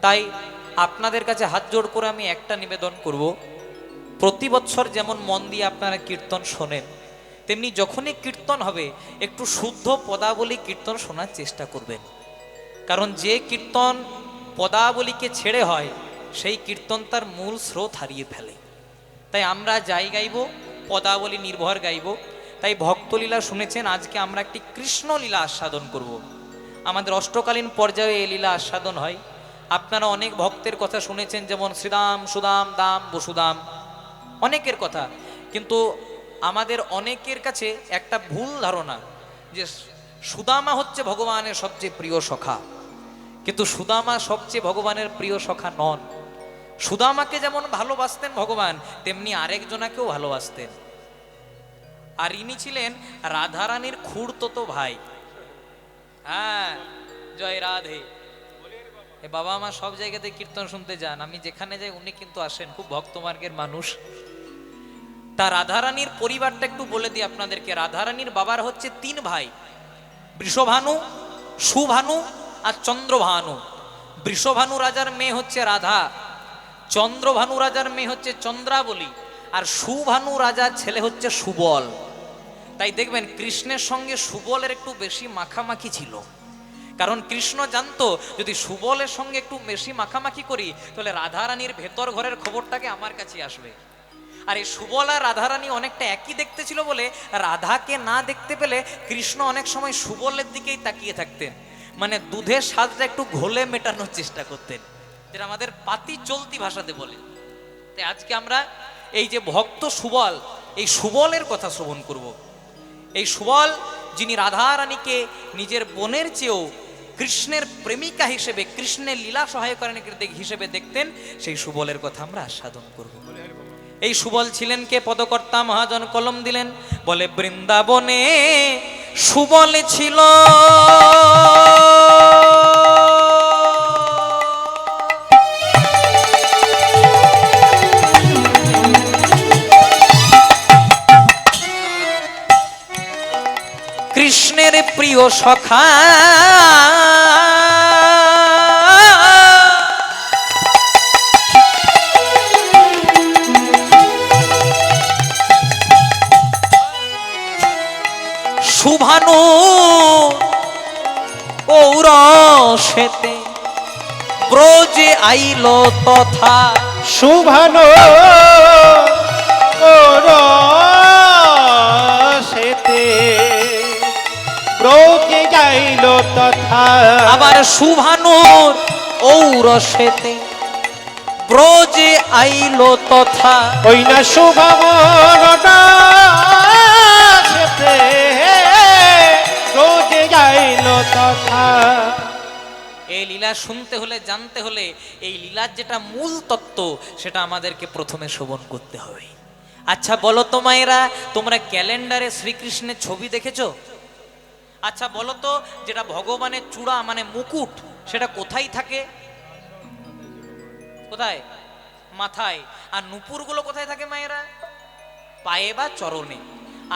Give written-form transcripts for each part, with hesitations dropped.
তাই আপনাদের কাছে হাত জোড় করে আমি একটা নিবেদন করব, প্রতি বছর যেমন মন দিয়ে আপনারা কীর্তন শোনেন, তেমনি যখনই কীর্তন হবে একটু শুদ্ধ পদাবলী কীর্তন শোনার চেষ্টা করবেন। কারণ যে কীর্তন পদাবলীকে ছেড়ে হয় সেই কীর্তন তার মূল স্রোত হারিয়ে ফেলে। তাই আমরা যাই গাইব পদাবলী নির্ভর গাইব। তাই ভক্তলীলা শুনেছেন, আজকে আমরা একটি কৃষ্ণলীলা আস্বাদন করব। আমাদের অষ্টকালীন পর্যায়ে এই লীলা আস্বাদন হয়। আপনারা অনেক ভক্তের কথা শুনেছেন, যেমন শ্রীদাম, সুদাম, দাম, বসুদাম, অনেকের কথা। কিন্তু আমাদের অনেকের কাছে একটা ভুল ধারণা যে সুদামা হচ্ছে ভগবানের সবচেয়ে প্রিয় সখা, কিন্তু সুদামা সবচেয়ে ভগবানের প্রিয় সখা নন। সুদামাকে যেমন ভালোবাসতেন ভগবান, তেমনি আরেকজনাকেও ভালোবাসতেন। আর ইনি ছিলেন রাধারানীর খুড়তুতো ভাই। হ্যাঁ, জয় রাধে। এ বাবা মা সব জায়গাতে কীর্তন শুনতে যান, আমি যেখানে যাই উনি কিন্তু আসেন, খুব ভক্তমার্গের মানুষ। তা রাধারানীর পরিবারটা একটু বলে দিই আপনাদেরকে। রাধারানীর বাবার হচ্ছে 3 ভাই, বৃষভানু, সুভানু আর চন্দ্রভানু। বৃষভানু রাজার মেয়ে হচ্ছে রাধা, চন্দ্রভানু রাজার মেয়ে হচ্ছে চন্দ্রাবলী, আর সুভানু রাজার ছেলে হচ্ছে সুবল। তাই দেখবেন কৃষ্ণের সঙ্গে সুবলের একটু বেশি মাখামাখি ছিল, কারণ কৃষ্ণ জানতো যদি সুবলের সঙ্গে একটু বেশি মাখামাখি করি তাহলে রাধারানীর ভেতর ঘরের খবরটাকে আমার কাছে আসবে। আর এই সুবল আর রাধারানী অনেকটা একই দেখতে ছিল বলে রাধাকে না দেখতে পেলে কৃষ্ণ অনেক সময় সুবলের দিকেই তাকিয়ে থাকতেন, মানে দুধের স্বাদটা একটু ঘোলে মেটানোর চেষ্টা করতেন, যেটা আমাদের পাতি চলতি ভাষাতে বলে। তাই আজকে আমরা এই যে ভক্ত সুবল, এই সুবলের কথা শ্রবণ করব। এই সুবল যিনি রাধারানীকে নিজের বোনের চেয়েও কৃষ্ণের প্রেমিকা হিসেবে, কৃষ্ণের লীলা সহায়কারী হিসেবে দেখতেন, সেই সুবলের কথা আমরা আস্বাদন করব। এই সুবল ছিলেন কে? পদকর্তা মহাজন কলম দিলেন, বলে বৃন্দাবনে সুবল ছিল কৃষ্ণের প্রিয় সখা। সুভানু ঔরসেতে ব্রজে আইল তথা। সুভানু ঔরসেতে ব্রজে আইল তথা। আবার সুভানুর ঔরসেতে ব্রজে আইল তথা। ওই না শুভমন ব্রজে আইল তথা। এই লীলা শুনতে হলে, জানতে হলে, এই লীলার যেটা মূল তত্ত্ব সেটা আমাদেরকে প্রথমে শ্রবণ করতে হবে। আচ্ছা বলো তো মায়েরা, তোমরা ক্যালেন্ডারে শ্রীকৃষ্ণের ছবি দেখেছো? আচ্ছা বলো তো, যেটা ভগবানের চূড়া মানে মুকুট, সেটা কোথায় থাকে? কোথায়? মাথায়। আর নুপুরগুলো কোথায় থাকে মায়েরা? পায়ে বা চরণে।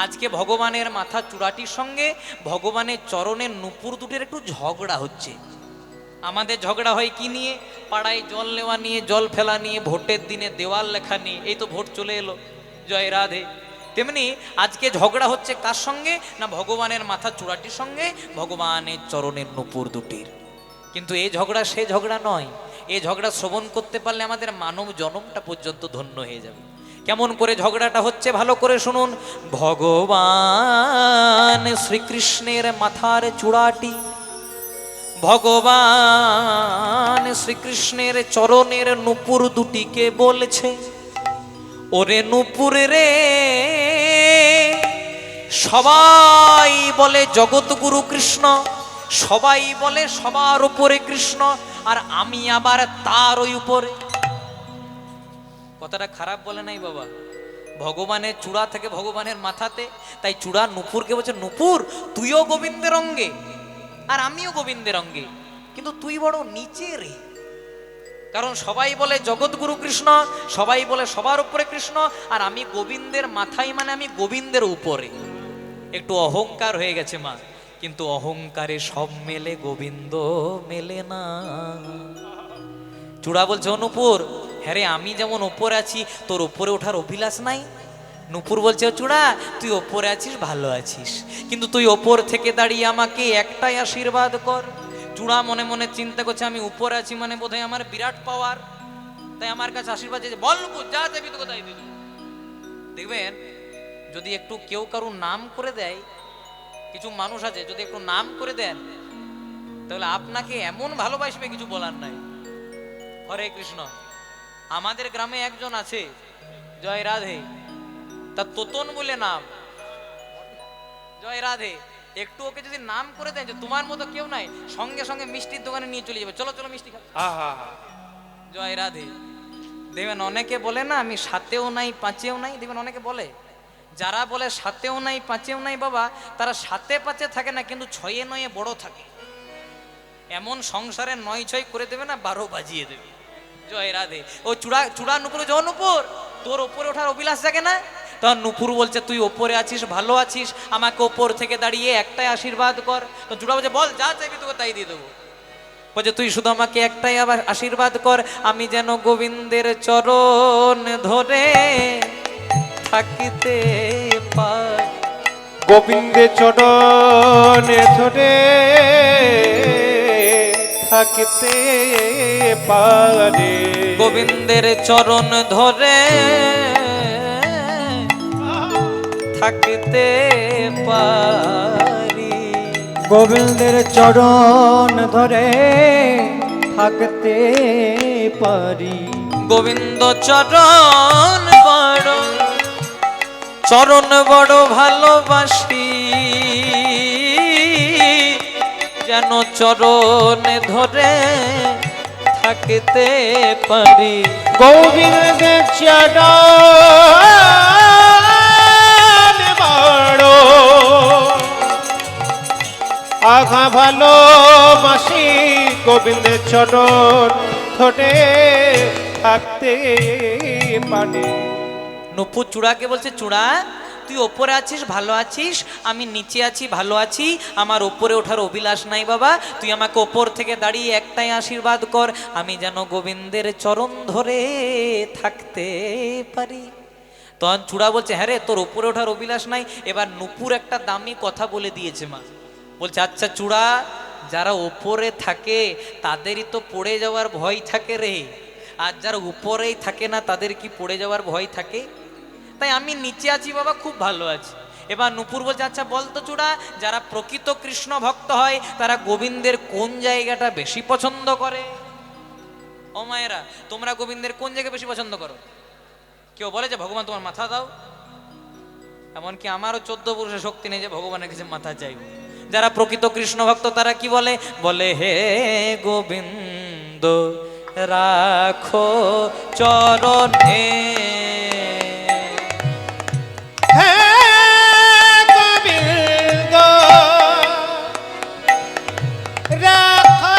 আজকে ভগবানের মাথা চূড়াটির সঙ্গে ভগবানের চরণের নুপুর দুটির একটু ঝগড়া হচ্ছে। আমাদের ঝগড়া হয় কি নিয়ে? পাড়ায় জল নেওয়া নিয়ে, জল ফেলা নিয়ে, ভোটের দিনে দেওয়াল লেখা নিয়ে। এই তো ভোট চলে এলো, জয় রাধে। তেমনি আজকে ঝগড়া হচ্ছে কার সঙ্গে? না ভগবানের মাথা চূড়াটির সঙ্গে ভগবানের চরণের নুপুর দুটির। কিন্তু এই ঝগড়া সে ঝগড়া নয়। এই ঝগড়া শ্রবণ করতে পারলে আমাদের মানব জন্মটা পর্যন্ত ধন্য হয়ে যাবে। কেমন করে ঝগড়াটা হচ্ছে ভালো করে শুনুন। ভগবান শ্রীকৃষ্ণের মাথার চূড়াটি ভগবান শ্রীকৃষ্ণের চরণের নুপুর দুটিকে বলছে, ওরে নুপুর রে, সবাই বলে জগৎগুরু কৃষ্ণ, সবাই বলে সবার উপরে কৃষ্ণ, আর আমি আবার তার ওই উপরে। কথাটা খারাপ বলে নাই বাবা? ভগবানের চূড়া থেকে ভগবানের মাথাতে, তাই চূড়া নুপুরকে বলছে, নুপুর তুইও গোবিন্দের অঙ্গে আর আমিও গোবিন্দের অঙ্গে, কিন্তু তুই বড় নিচে রে। কারণ সবাই বলে জগৎগুরু কৃষ্ণ, সবাই বলে সবার উপরে কৃষ্ণ, আর আমি গোবিন্দের মাথায়, মানে আমি গোবিন্দের উপরে। একটু অহংকার হয়ে গেছে মা, কিন্তু অহংকারে সব মেলে, গোবিন্দ মেলে না। চূড়া বলছে ও নূপুর, হ্যাঁ রে আমি যেমন ওপরে আছি তোর ওপরে ওঠার অভিলাষ নাই? নূপুর বলছে ও চূড়া, তুই ওপরে আছিস ভালো আছিস, কিন্তু তুই ওপর থেকে দাঁড়িয়ে আমাকে একটাই আশীর্বাদ কর। চূড়া মনে মনে চিন্তা করছে আমি উপরে আছি মানে বোধহয় আমার বিরাট পাওয়ার, তাই আমার কাছে আশীর্বাদ চেয়েছে। বল নূপুর, যা চাইবি তোকে তাই দিয়ে দেব। দেখবেন যদি একটু কেউ কারুর নাম করে দেয়, কিছু মানুষ আছে যদি একটু নাম করে দেন তাহলে আপনাকে এমন ভালোবাসবে কিছু বলার নাই। হরে কৃষ্ণ। আমাদের গ্রামে একজন আছে, জয় রাধে, তার তোতন বলে নাম। জয় রাধে। একটু ওকে যদি নাম করে দেন যে তোমার মতো কেউ নাই, সঙ্গে সঙ্গে মিষ্টির দোকানে নিয়ে চলে যাবে, চলো চলো মিষ্টি খাও। জয় রাধে। দেখবেন অনেকে বলে না আমি সাতেও নাই পাঁচেও নাই, দেখবেন অনেকে বলে, যারা বলে সাতেও নাই পাঁচেও নাই বাবা, তারা সাতে পাঁচে থাকে না কিন্তু ছয়ে নয়ে বড় থাকে। এমন সংসারে 9-6 করে দেবে না, 12 বাজিয়ে দেবে। জয় রাধে। ও চূড়া নূপুর, জ নূপুর তোর ওপরে ওঠার অভিলাষ জাগে না? তখন নূপুর বলছে তুই ওপরে আছিস ভালো আছিস, আমাকে ওপর থেকে দাঁড়িয়ে একটাই আশীর্বাদ কর। তো চূড়া বলছে বল যা চাইবি তোকে তাই দিয়ে দেবো। বলছে তুই শুধু আমাকে একটাই আবার আশীর্বাদ কর, আমি যেন গোবিন্দের চরণ ধরে থাকিতে পাই। গোবিন্দের চরণে ধরে থাকিতে পারে। গোবিন্দের চরণ ধরে থাকিতে পারি। গোবিন্দের চরণ ধরে থাকতে পারি। গোবিন্দ চরণ বড় ভালোবাসি, যেন চরণে ধরে থাকতে পারি। গোবিন্দের চরণ বড় আঘা ভালোবাসি, গোবিন্দের চরণ ধরে থাকতে পারি। নূপুর চূড়াকে বলছে চূড়া তুই ওপরে আছিস ভালো আছিস, আমি নিচে আছি ভালো আছি, আমার ওপরে ওঠার অভিলাষ নাই বাবা, তুই আমাকে ওপর থেকে দাঁড়িয়ে একটাই আশীর্বাদ কর, আমি যেন গোবিন্দের চরণ ধরে থাকতে পারি। তখন চূড়া বলছে হ্যাঁ রে তোর ওপরে ওঠার অভিলাষ নাই। এবার নূপুর একটা দামি কথা বলে দিয়েছে মা, বলছে আচ্ছা চূড়া, যারা ওপরে থাকে তাদেরই তো পড়ে যাওয়ার ভয় থাকে রে, আর যারা উপরেই থাকে না তাদের কি পড়ে যাওয়ার ভয় থাকে? তাই আমি নিচে আছি বাবা, খুব ভালো আছি। এবার নূপুর বলছে আচ্ছা বলতো চূড়া, যারা প্রকৃত কৃষ্ণ ভক্ত হয় তারা গোবিন্দের কোন জায়গাটা বেশি পছন্দ করে? ও মায়েরা, তোমরা গোবিন্দের কোন জায়গা বেশি পছন্দ করো? কেউ বলে যে ভগবান তোমার মাথা দাও? এমনকি আমারও 14 পুরুষের শক্তি নেই যে ভগবানের কাছে মাথা চাইব। যারা প্রকৃত কৃষ্ণ ভক্ত তারা কি বলে? বলে হে গোবিন্দ রাখো চরণে, হে গোবিন্দ রাখো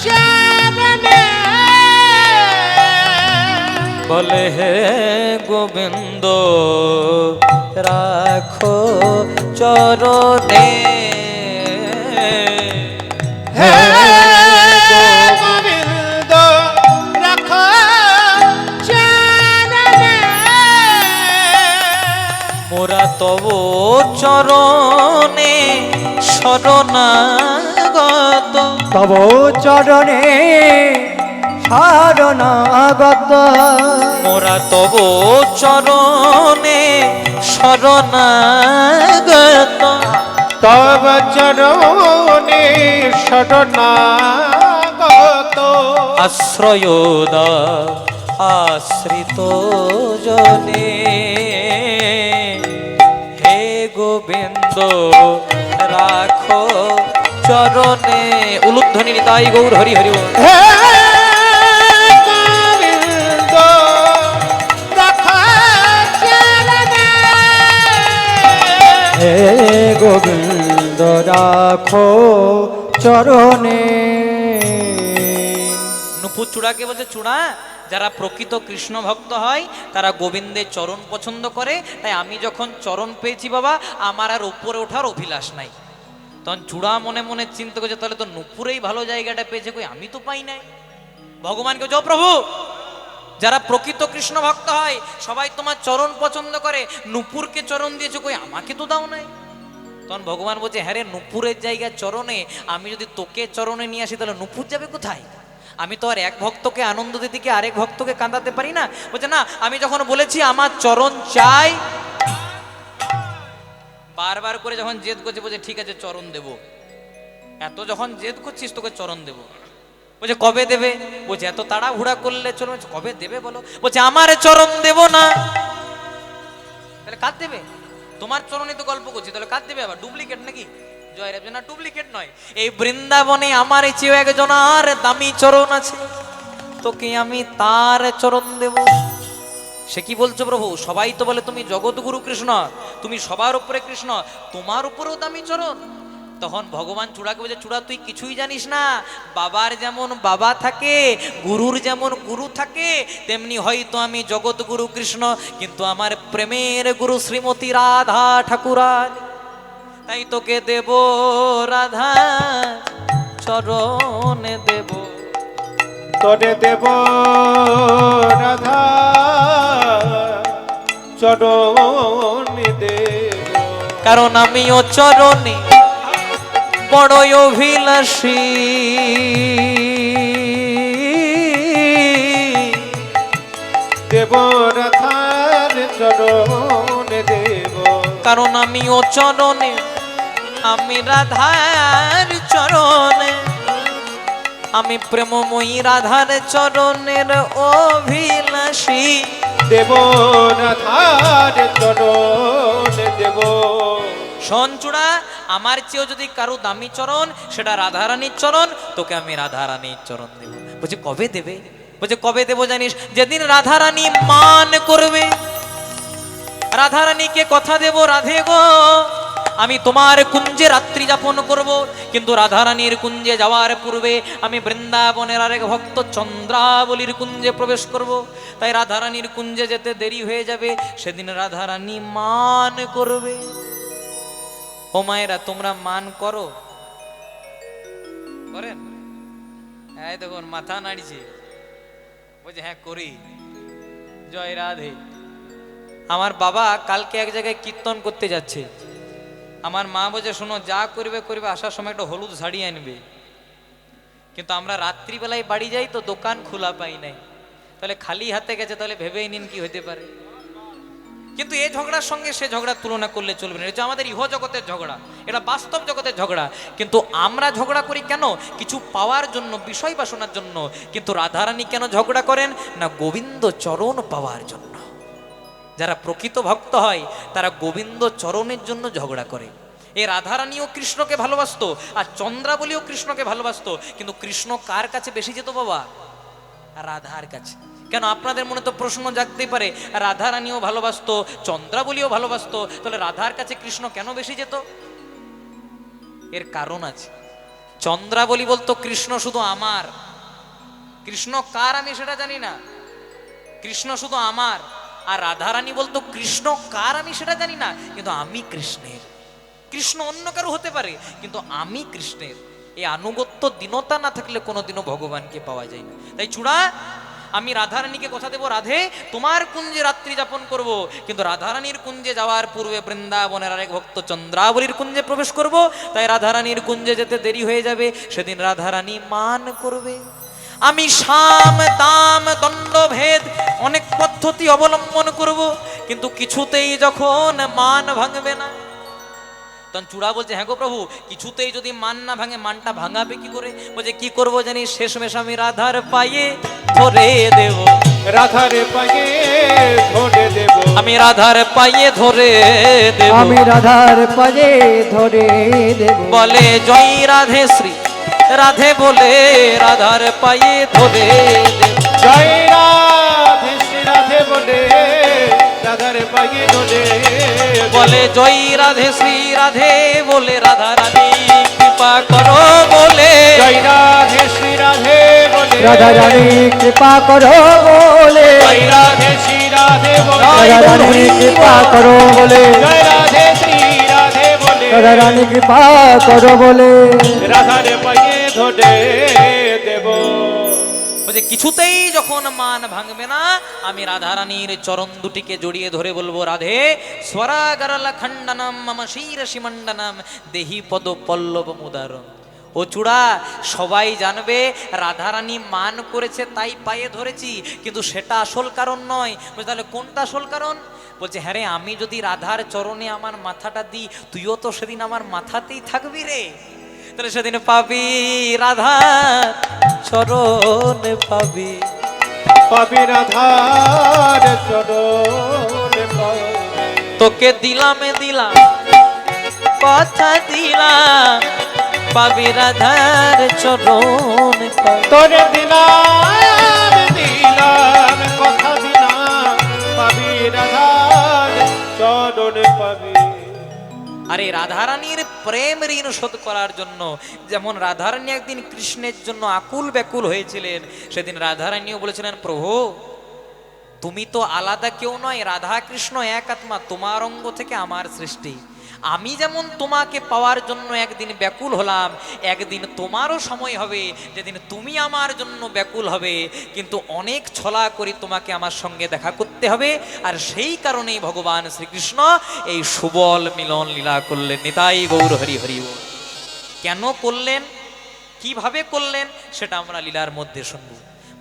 চরণে, বলে হে গোবিন্দ রাখো চরণে, হে গোবিন্দ রাখো চরণে, মোরা তব চরণে শরণাগত, তব চরণে শরণাগত, মোরা তব চরণে শরণাগত, তব চরণে শরণাগত, আশ্রয়োদা আশ্রিত জনে, হে গোবিন্দ রাখো চরণে। উলুধ্বনি নিতাই গৌর হরি হরি বল। হে গোবিন্দ রাখো চরণে, হে গোবিন্দ রাখো চরণে। নূপুর চূড়াকে বলছে চূড়া, যারা প্রকৃত কৃষ্ণ ভক্ত হয় তারা গোবিন্দের চরণ পছন্দ করে, তাই আমি যখন চরণ পেয়েছি বাবা আমার আর উপরে ওঠার অভিলাষ নাই। তখন চূড়া মনে মনে চিন্তা করছে তাহলে তো নূপুরেই ভালো জায়গাটা পেয়েছে, কই আমি তো পাই নাই। ভগবানকে যো প্রভু, যারা প্রকৃত কৃষ্ণ ভক্ত হয় সবাই তোমার চরণ পছন্দ করে, নূপুরকে চরণ দিয়েছো, কই আমাকে তো দাও নাই। তখন ভগবান বলছে, হ্যাঁ রে, নূপুরের জায়গায় চরণে, আমি যদি তোকে চরণে নিয়ে আসি তাহলে নূপুর যাবে কোথায়? আমি তো আর এক ভক্তকে আনন্দ দিতে গিয়ে আরেক ভক্তকে কাঁদাতে পারি না। বলছে না, আমি যখন বলেছি আমার চরণ চাই, বারবার করে যখন জেদ করছে, বলছে ঠিক আছে চরণ দেব। এত যখন জেদ করছিস তোকে চরণ দেব। বলছে কবে দেবে? বলছে এত তাড়াহুড়া করলে চরণ, কবে দেবে বলো? বলছে আমার চরণ দেব না। তাহলে কার দেবে? তোমার চরণে তো গল্প করছি, তাহলে কার দেবে? আবার ডুপ্লিকেট নাকি? জয়রাব না, ডুপ্লিকেট নয়। এই বৃন্দাবনে আমার চেয়েও একজন আর দামি চরণ আছে, তোকে আমি তার চরণ দেব। সে কি বলছো প্রভু? সবাই তো বলে তুমি জগৎগুরু কৃষ্ণ, তুমি সবার উপরে কৃষ্ণ, তোমার উপরেও দামি চরণ। তখন ভগবান চূড়াকে বলছে, চূড়া তুই কিছুই জানিস না, বাবার যেমন বাবা থাকে, গুরুর যেমন গুরু থাকে, তেমনি হয়তো আমি জগৎগুরু কৃষ্ণ, কিন্তু আমার প্রেমের গুরু শ্রীমতী রাধা ঠাকুরার, তাই তোকে দেব রাধা চরণে দেব। তোরে দেব রাধা চরণে দেব, কারণ আমিও চরণে বড়ই অভিলাষী। দেব রাধার চরণে দেব, কারণ আমিও চরণে, আমি রাধার চরণে, আমি প্রেমময়ী রাধার চরণের অভিলাষী। দেব রাধার চরণে দেব। শোন চূড়া, আমার চেয়েও যদি কারো দামি চরণ, সেটা রাধারানীর চরণ, তোকে আমি রাধারানীর চরণ দেব। বলছে কবে দেবে? বলছে কবে দেব জানিস? যেদিন রাধারানী মান করবে। রাধারানীকে কথা দেব, রাধে গো আমি তোমার কুঞ্জে রাত্রি যাপন করব, কিন্তু রাধারানীর কুঞ্জে যাওয়ার পূর্বে আমি বৃন্দাবনের আরেক ভক্ত চন্দ্রাবলীর কুঞ্জে প্রবেশ করব। তাই রাধারানীর কুঞ্জে যেতে দেরি হয়ে যাবে, সেদিন রাধারানী মান করবে। ও মায়েরা, তোমরা মান করো? করেন? এই দেখুন মাথা নাড়িছে, বলছে হ্যাঁ করি। জয় রাধে। আমার বাবা কালকে এক জায়গায় কীর্তন করতে যাচ্ছে। আমার মা বলছে, শোনো যা করবে করবে, আসার সময় একটা হলুদ শাড়ি আনবে। কিন্তু আমরা রাত্রিবেলায় বাড়ি যাই তো দোকান খোলা পাই নাই, তাহলে খালি হাতে গেছে, তাহলে ভেবেই নিন কি হতে পারে। কিন্তু এই ঝগড়ার সঙ্গে সে ঝগড়া তুলনা করলে চলবে না। এটা আমাদের ইহ জগতের ঝগড়া, এটা বাস্তব জগতের ঝগড়া। কিন্তু আমরা ঝগড়া করি কেন? কিছু পাওয়ার জন্য, বিষয় বাসনার জন্য। কিন্তু রাধারানী কেন ঝগড়া করেন না? গোবিন্দ চরণ পাওয়ার জন্য। যারা প্রকৃত ভক্ত হয় তারা গোবিন্দ চরণের জন্য ঝগড়া করে। এই রাধারানীও কৃষ্ণকে ভালোবাসতো, আর চন্দ্রাবলীও কৃষ্ণকে ভালোবাসতো, কিন্তু কৃষ্ণ কার কাছে বেশি যেত বাবা? রাধার কাছে। কেন? আপনাদের মনে তো প্রশ্ন জাগতেই পারে, রাধারানীও ভালোবাসতো, চন্দ্রাবলীও ভালোবাসতো, তাহলে রাধার কাছে কৃষ্ণ কেন বেশি যেত? এর কারণ আছে। চন্দ্রাবলী বলতো কৃষ্ণ শুধু আমার, কৃষ্ণ কার আমি সেটা জানি না, কৃষ্ণ শুধু আমার। আর রাধারানী বলতো কৃষ্ণ কার আমি সেটা জানি না, কিন্তু আমি কৃষ্ণের। কৃষ্ণ অন্য কারো হতে পারে, কিন্তু আমি কৃষ্ণের। এই আনুগত্য দীনতা না থাকলে কোনোদিনও ভগবানকে পাওয়া যায় না। তাই চূড়া, আমি রাধারানীকে কথা দেব, রাধে তোমার কুঞ্জে রাত্রি যাপন করব, কিন্তু রাধারানীর কুঞ্জে যাওয়ার পূর্বে বৃন্দাবনের আরেক ভক্ত চন্দ্রাবলীর কুঞ্জে প্রবেশ করব। তাই রাধারানীর কুঞ্জে যেতে দেরি হয়ে যাবে, সেদিন রাধারানী মান করবে। আমি সাম দাম দণ্ড ভেদ অনেক পদ্ধতি অবলম্বন করব, কিন্তু কিছুতেই যখন মান ভাঙবে না। তখন চূড়া বলছে, হ্যাঁ গো প্রভু, কিছুতেই যদি মান না ভাঙে, মানটা ভাঙাবে কি করে? বলছে কি করবো জানিস? শেষমেশ আমি রাধার পায়ে ধরে দেব। রাধার পায়ে ধরে দেব, আমি রাধার পায়ে ধরে দেব, আমি রাধার পায়ে ধরে দেব। বলে জয় রাধে শ্রী রাধে বলে রাধার পায়ে ধরে দেব। জয় রাধে শ্রী রাধে বলে রাধার পায়ে ধরে বলে জয় রাধে শ্রী রাধে বলে রাধা রানী কৃপা করো বলে। জয় রাধে শ্রী রাধে বলে রাধা রানী কৃপা করো বলে, জয় রাধে শ্রী রাধে বলে রাধা রানী কৃপা করো বলে, জয় রাধে শ্রী রাধে বলে রাধা রানী কৃপা করো বলে রাধার পায়ে ধরে দেব। বলছে কিছুতেই যখন মান ভাঙবে না, আমি রাধারানীর চরণ দুটিকে জড়িয়ে ধরে বলবো, রাধে স্বরাগরল খণ্ডনম মম শিরসি মণ্ডনম দেহি পদ পল্লব মুদারম। ও চূড়া, সবাই জানবে রাধারানী মান করেছে তাই পায়ে ধরেছি, কিন্তু সেটা আসল কারণ নয়। বলছে তাহলে কোনটা আসল কারণ? বলছে হ্যাঁ রে, আমি যদি রাধার চরণে আমার মাথাটা দিই, তুইও তো সেদিন আমার মাথাতেই থাকবি রে, তাহলে সেদিন পাবি রাধার চরণ পাবি। পাবি রাধার চরণ পাবি। তোকে দিলাম কথা দিলাম, পাবি রাধার চরণ পাবি। তোরে দিলাম কথা দিলাম, পাবি রাধার চরণ পাবি। আরে রাধারানীর প্রেম ঋণ শোধ করার জন্য, যেমন রাধারানী একদিন কৃষ্ণের জন্য আকুল ব্যাকুল হয়েছিলেন, সেদিন রাধারানীও বলেছিলেন, প্রভু তুমি তো আলাদা কেউ নয়, রাধা কৃষ্ণ এক আত্মা, তোমার অঙ্গ থেকে আমার সৃষ্টি। আমি যেমন তোমাকে পাওয়ার জন্য একদিন ব্যাকুল হলাম, একদিন তোমারও সময় হবে যেদিন তুমি আমার জন্য ব্যাকুল হবে, কিন্তু অনেক ছলা করে তোমাকে আমার সঙ্গে দেখা করতে হবে। আর সেই কারণেই ভগবান শ্রীকৃষ্ণ এই সুবল মিলন লীলা করলেন। নিতাই গৌর হরি হরি বল। কেন করলেন, কিভাবে করলেন, সেটা আমরা লীলার মধ্যে শুনব।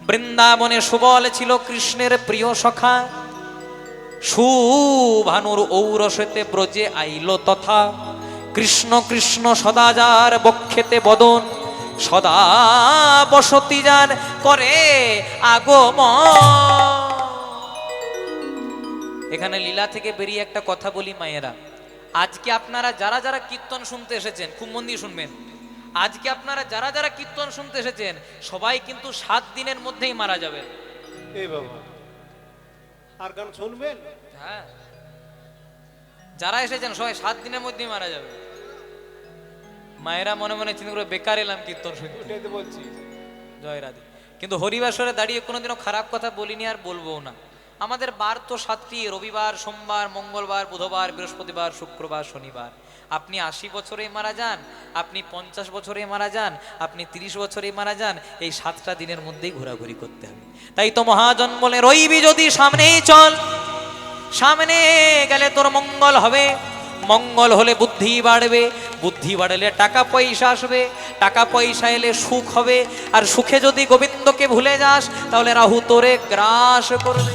বৃন্দাবনে সুবল ছিল কৃষ্ণের প্রিয় সখা, সুভানুর ঔরসেতে ব্রজে আইল তথা, কৃষ্ণ কৃষ্ণ সদা যার বক্ষেতে বদন, সদা বসতি যার করে আগমন। এখানে লীলা থেকে বেরিয়ে একটা কথা বলি মায়েরা, আজকে আপনারা যারা যারা কীর্তন শুনতে এসেছেন, খুব মন দিয়ে শুনবেন, আজকে আপনারা যারা যারা কীর্তন শুনতে এসেছেন সবাই কিন্তু 7 দিনের মধ্যেই মারা যাবেন। এই বাবা, আর গান শুনবেন? হ্যাঁ, যারা এসেছেন সবাই 7 দিনের মধ্যেই মারা যাবে। মায়েরা মনে মনে চিন্তা করে, বেকার এলাম কীর্তন শুনতে। ওটাই তো বলছি। জয় রাধে। কিন্তু হরিবাসরে দাঁড়িয়ে কোনোদিনও খারাপ কথা বলিনি, আর বলবো না। আমাদের বার তো 7টি, রবিবার, সোমবার, মঙ্গলবার, বুধবার, বৃহস্পতিবার, শুক্রবার, শনিবার। আপনি 80 বছরে মারা যান, আপনি 50 বছরে মারা যান, আপনি 30 বছরে মারা যান, এই 7টা দিনের মধ্যেই ঘোরাঘুরি করতে হবে। তাই তো মহাজন বলে, রইবি যদি সামনেই চল, সামনে গেলে তোর মঙ্গল হবে, মঙ্গল হলে বুদ্ধি বাড়বে, বুদ্ধি বাড়লে টাকা পয়সা আসবে, টাকা পয়সা এলে সুখ হবে, আর সুখে যদি গোবিন্দকে ভুলে যাস তাহলে রাহু তোরে গ্রাস করবে।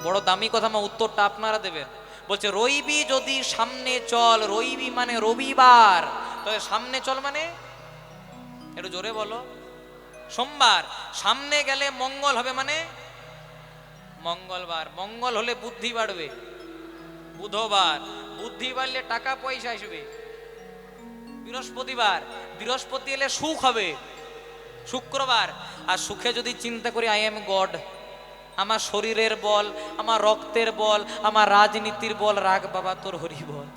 বড় দামি কথা, মা উত্তরটা আপনারা দেবেন। বলছে রইবি যদি সামনে চল, রইবি মানে রবিবার, তবে সামনে চল মানে একটু জোরে বলো, সোমবার। সামনে গেলে মঙ্গল হবে মানে মঙ্গলবার, মঙ্গল হলে বুদ্ধি বাড়বে, বুধবার, বুদ্ধি বাড়লে টাকা পয়সা আসবে, বৃহস্পতিবার, বৃহস্পতি এলে সুখ হবে, শুক্রবার। আর সুখে যদি চিন্তা করি, আই এম গড, আমার শরীরের বল, আমার রক্তের বল, আমার রাজনীতির বল, রাগ বাবা তোর হরি বল,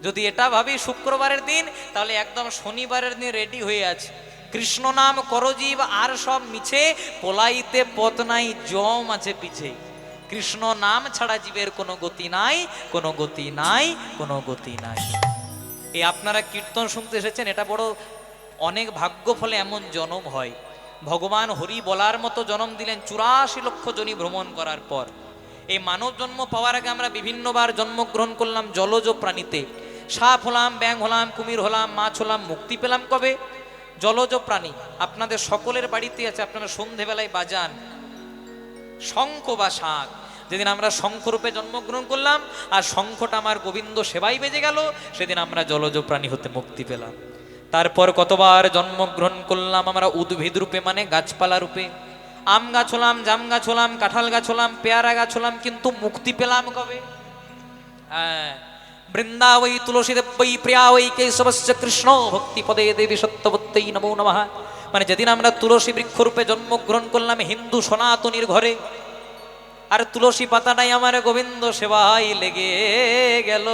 যদি এটা ভাবি শুক্রবারের দিন, তাহলে একদম শনিবারের দিন রেডি হয়ে আছে। কৃষ্ণ নাম করজীব আর সব মিছে, পোলাইতে পথ নাই জম আছে পিছে। কৃষ্ণ নাম ছাড়া জীবের কোনো গতি নাই, কোনো গতি নাই, কোনো গতি নাই। এই আপনারা কীর্তন শুনতে এসেছেন, এটা বড় অনেক ভাগ্য ফলে এমন জনম হয়। ভগবান হরি বলার মতো জনম দিলেন 84 লক্ষ জনি ভ্রমণ করার পর। এই মানব জন্ম পাওয়ার আগে আমরা বিভিন্নবার জন্মগ্রহণ করলাম জলজ প্রাণীতে, সাপ হলাম, ব্যাঙ হলাম, কুমির হলাম, মাছ হলাম, মুক্তি পেলাম কবে? জলজ প্রাণী। আপনাদের সকলের বাড়িতে আছে, আপনারা সন্ধেবেলায় বাজান শঙ্খ বা শাঁখ। যেদিন আমরা শঙ্খরূপে জন্মগ্রহণ করলাম আর শঙ্খটা আমার গোবিন্দ সেবাই বেজে গেল, সেদিন আমরা জলজ প্রাণী হতে মুক্তি পেলাম। তারপর কতবার জন্মগ্রহণ করলাম আমরা উদ্ভিদ রূপে, মানে গাছপালা রূপে। আম গাছ হলাম, জাম গাছ হলাম, কাঁঠাল গাছ হলাম, পেয়ারা গাছ হলাম, কিন্তু মুক্তি পেলাম কবে? হ্যাঁ, বৃন্দাবৈ তুলসী দেবৈ প্রিয়া ওই কেশবস্য কৃষ্ণ ভক্তি পদে দেবী সত্যবত্যই নমো নমঃ। মানে যেদিন আমরা তুলসী বৃক্ষরূপে জন্মগ্রহণ করলাম হিন্দু সনাতনীর ঘরে, আর তুলসী পাতাটাই আমার গোবিন্দ সেবাই লেগে গেল,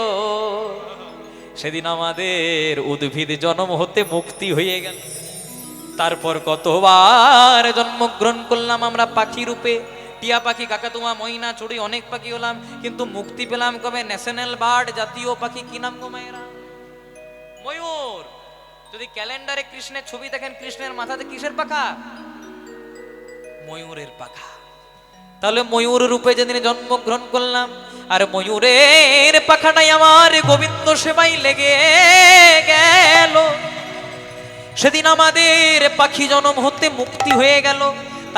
সেদিন আমাদের উদ্ভিদ জন্ম হতে মুক্তি হয়ে গেল। তারপর কতবার জন্মগ্রহণ করলাম আমরা পাখি রূপে, টিয়া পাখি, কাকাতুয়া, ময়না, চড়ুই, অনেক পাখি হলাম, কিন্তু মুক্তি পেলাম কবে? ন্যাশনাল বার্ড, জাতীয় পাখি কি নাম গো মায়েরা? ময়ূর। যদি ক্যালেন্ডারে কৃষ্ণের ছবি দেখেন, কৃষ্ণের মাথাতে কিসের পাখা? ময়ূরের পাখা। তাহলে ময়ূর রূপে যেদিন জন্মগ্রহণ করলাম, আর ময়ূরের পাখাটাই আমার গোবিন্দ সেবাই লেগে গেল, সেদিন আমাদের পাখি জন্ম হতে মুক্তি হয়ে গেল।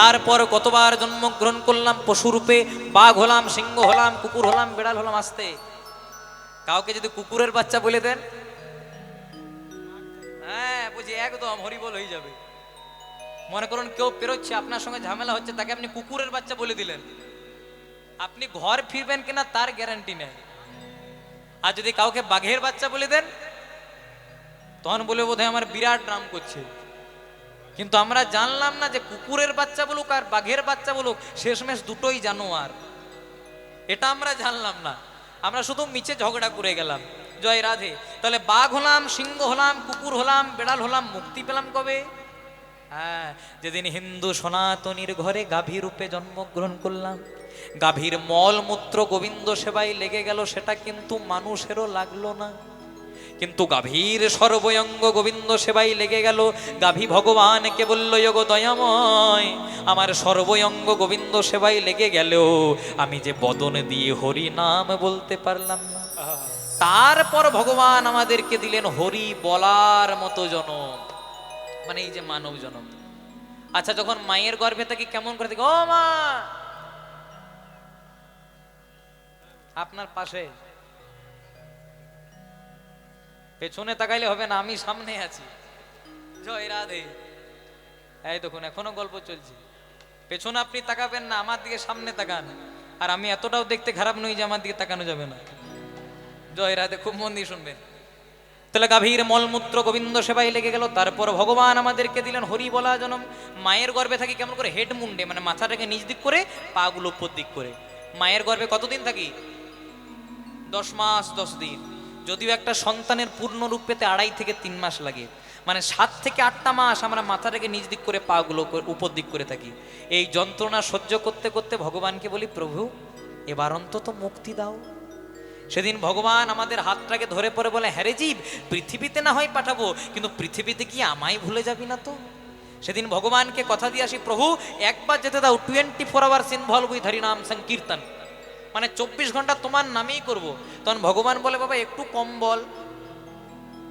তারপর কতবার জন্মগ্রহণ করলাম পশুরূপে, বাঘ হলাম, সিংহ হলাম, কুকুর হলাম, বিড়াল হলাম। আসতে কাউকে যদি কুকুরের বাচ্চা বলে দেন, হ্যাঁ বুঝি একদম হরিবল হয়ে যাবে। মনে করুন কেউ পেরোচ্ছে, আপনার সঙ্গে ঝামেলা হচ্ছে, তাকে আপনি কুকুরের বাচ্চা বলে দিলেন, আপনি ঘর ফিরবেন কিনা তার গ্যারান্টি নেই। আর যদি কাউকে বাঘের বাচ্চা বলে দেন, তখন বলে বোধহয় আমার বিরাট নাম করছে। কিন্তু আমরা জানলাম না যে কুকুরের বাচ্চা বলুক আর বাঘের বাচ্চা বলুক, শেষমেশ দুটোই জানোয়ার। এটা আমরা জানলাম না, আমরা শুধু মিছে ঝগড়া করে গেলাম। জয় রাধে। তাহলে বাঘ হলাম, সিংহ হলাম, কুকুর হলাম, বেড়াল হলাম, মুক্তি পেলাম কবে? হ্যাঁ, যেদিন হিন্দু সনাতনীর ঘরে গাভী রূপে জন্মগ্রহণ করলাম। গাভীর মল মূত্র গোবিন্দ সেবায় লেগে গেল, সেটা কিন্তু মানুষেরও লাগলো না। কিন্তু গাভীর সর্বয়ঙ্গ গোবিন্দ সেবাই লেগে গেল। গাভী ভগবানকে বলল, যোগ দয়াময়, আমার সর্বয়ঙ্গ গোবিন্দ সেবাই লেগে গেল, আমি যে বদন দিয়ে হরি নাম বলতে পারলাম না। তারপর ভগবান আমাদেরকে দিলেন হরি বলার মতো জনম, মানে এই যে মানব জনম। আচ্ছা, যখন মায়ের গর্ভে থাকি কেমন করে থাকি? ও মা, আপনার পাশে, পেছনে তাকাইলে হবে না, আমি সামনে আছি। জয় রাধে। এই দেখুন এখনো গল্প চলছে। পেছনে আপনি তাকাবেন না, আমার দিকে সামনে তাকান। আর আমি এতটাও দেখতে খারাপ নই যে আমার দিকে তাকানো যাবে না। জয় রাধে, খুব মন দিয়ে শুনবেন। তাহলে গাভীর মলমূত্র গোবিন্দ সেবাই লেগে গেল। তারপর ভগবান আমাদেরকে দিলেন হরি বলা জনম। মায়ের গর্ভে থাকি কেমন করে? হেড মুন্ডে, মানে মাথাটাকে নিচ দিক করে, পা গুলো উপর দিক করে। মায়ের গর্ভে কতদিন থাকি? 10 মাস 10 দিন। যদিও একটা সন্তানের পূর্ণ রূপ পেতে 2.5 থেকে 3 মাস লাগে, মানে 7 থেকে 8টা মাস আমরা মাথাটাকে নিচ দিক করে, পা গুলো উপর দিক করে থাকি। এই যন্ত্রণা সহ্য করতে করতে ভগবানকে বলি, প্রভু এবার অন্তত মুক্তি দাও। সেদিন ভগবান আমাদের হাতটাকে ধরে পড়ে বলে, হ্যাঁ রে জীব, পৃথিবীতে না হয় পাঠাবো, কিন্তু পৃথিবীতে কি আমায় ভুলে যাবি না তো? সেদিন ভগবানকে কথা দিয়ে আসি, প্রভু একবার যেতে দাও, 24 আওয়ার্স ইনভলভ উইথ হরি নাম সংকীর্তন, মানে 24 ঘন্টা তোমার নামেই করব। তখন ভগবান বলে, বাবা একটু কম বল,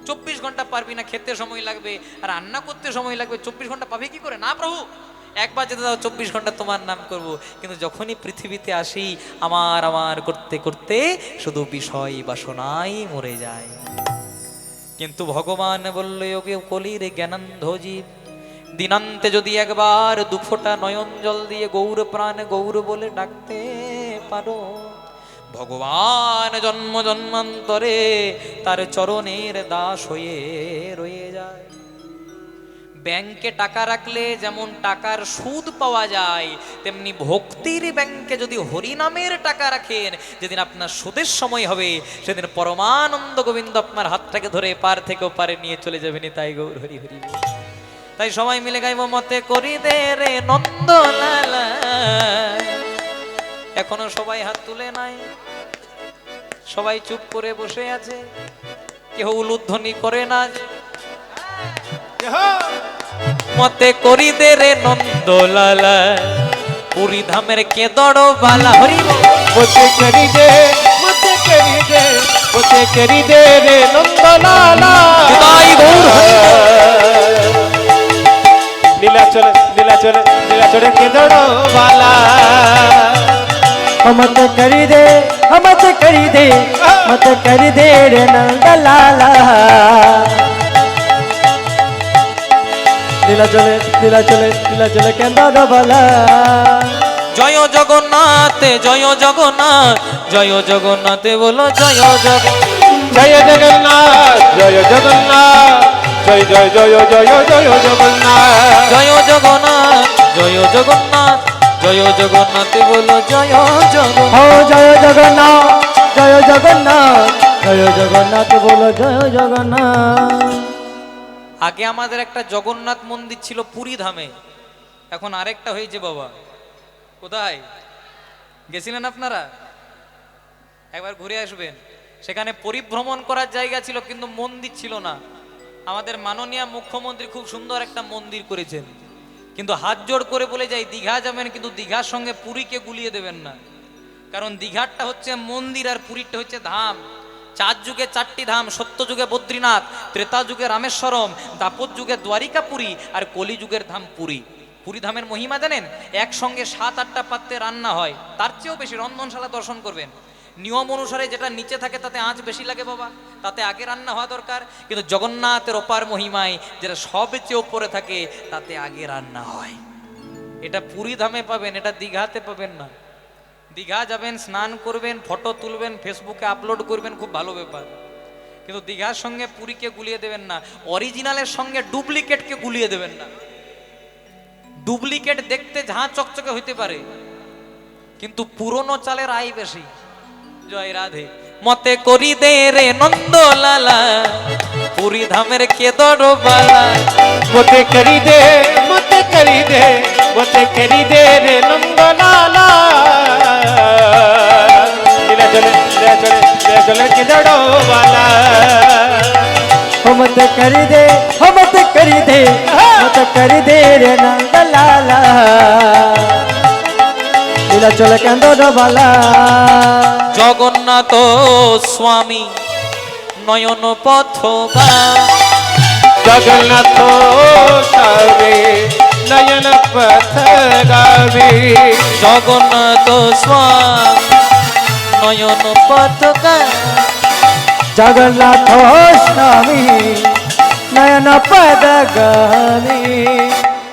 24 ঘন্টা পারবি না, খেতে সময় লাগবে, আর রান্না করতে সময় লাগবে, 24 ঘন্টা পাবে কি করে? না প্রভু, একবার যেতে দাও, 24 ঘন্টা তোমার নাম করব। কিন্তু যখনই পৃথিবীতে আসি, আমার আমার করতে করতে শুধু বিষয় বাসনাই মরে যায়। কিন্তু ভগবান বলল, ওকে কলির জ্ঞানান্ধ জীব, দিনান্তে যদি একবার 2 ফোঁটা নয়ন জল দিয়ে গৌর প্রাণ গৌর বলে ডাকতে পারো, ভগবান জন্ম জন্মান্তরে তার চরণের দাস হয়ে রয়ে যায়। ব্যাংকে টাকা রাখলে যেমন টাকার সুদ পাওয়া যায়, তেমনি ভক্তির ব্যাংকে যদি হরিনামের টাকা রাখেন, যেদিন আপনার সুদের সময় হবে, সেদিন পরমানন্দ গোবিন্দ আপনার হাতটাকে ধরে পার থেকে পারে নিয়ে চলে যাবেন। তাই গৌর হরি হরি। তাই সবাই মিলে গাইব, মতে করি দে রে নন্দলালা। এখনো সবাই হাত তুলে নাই, সবাই চুপ করে বসে আছে, কেউ উলুধ্বনি করে না। মতে করি দে রে নন্দলালা, পুরী ধামের কেদড় বালা। হরি মতে করি দে, মতে করি দে, মতে করি দে রে নন্দলালা। তাই গৌর হরি। নীলাচলে নীলাচলে নীলাচলে কেদড় বালা। मत करी दे, मत करी दे, मत करी दे रे नंदलाला। लीला चले लीला चले लीला चले केंद्र बला। জয় জগন্নাথ, জয় জগন্নাথ, জয় জগন্নাথ বলো, জয় জগন্নাথ। জয় জগন্নাথ, জয় জগন্নাথ, জয় জয় জয় জয় জয় জগন্নাথ। জয় জগন্নাথ, জয় জগন্নাথ, জয় জগন্নাথ বলো, জয় জগন্নাথ। हो जय जगन्नाथ, जय जगन्नाथ, जय जगन्नाथ बोलो, जय जगन्नाथ। আগে আমাদের একটা জগন্নাথ মন্দির ছিল পুরী ধামে, এখন আরেকটা হয়েছে বাবা। কোথায় গেছিলেন আপনারা? একবার ঘুরে আসবেন। সেখানে পরিভ্রমণ করার জায়গা ছিল, কিন্তু মন্দির ছিল না। আমাদের মাননীয় মুখ্যমন্ত্রী খুব সুন্দর একটা মন্দির করেছেন। কিন্তু হাত জোড় করে বলে যাই দীঘা যাবেন, কিন্তু দীঘার সঙ্গে পুরীকে গুলিয়ে দেবেন না। কারণ দীঘারটা হচ্ছে মন্দির আর পুরীটা হচ্ছে ধাম। 4 যুগে 4টি ধাম, সত্য যুগে বদ্রীনাথ, ত্রেতা যুগে রামেশ্বরম, দাপর যুগে দ্বারিকাপুরী, আর কলি যুগের ধাম পুরী। পুরী ধামের মহিমা জানেন? একসঙ্গে 7-8টা পাত্রে রান্না হয়, তার চেয়েও বেশি। রন্ধনশালা দর্শন করবেন, নিয়ম অনুসারে যেটা নিচে থাকে তাতে আঁচ বেশি লাগে বাবা, তাতে আগে রান্না হওয়া দরকার। কিন্তু জগন্নাথের অপার মহিমায় যেটা সবচেয়ে ওপরে থাকে তাতে আগে রান্না হয়। এটা পুরী ধামে পাবেন, এটা দীঘাতে পাবেন না। দীঘা যাবেন, স্নান করবেন, ফটো তুলবেন, ফেসবুকে আপলোড করবেন, খুব ভালো ব্যাপার। কিন্তু দীঘার সঙ্গে পুরীকে গুলিয়ে দেবেন না, অরিজিনালের সঙ্গে ডুপ্লিকেটকে গুলিয়ে দেবেন না। ডুপ্লিকেট দেখতে ঝাঁ চকচকে হইতে পারে, কিন্তু পুরনো চালের আয় বেশি। জয় রাধে। মতে করি দে রে নন্দলালা, পুরী ধামের কেদর বালা। মোতে করি দে, মোতে করি দে, মোতে করি দে রে নন্দলালা। লীলা চলে, লীলা চলে, লীলা চলে কিদড়ো বালা। मत करी दे, मत करी दे, मत करी दे रे नंद लाला। लीला चले केंद्र बाला। জগন্নাথ স্বামী নয়ন পথগা, জগন্নাথ স্বামী নয়ন পথগামী। জগন্নাথ স্বামী নয়ন পথগা। जगन्नाथ स्वामी नयन पदगामी।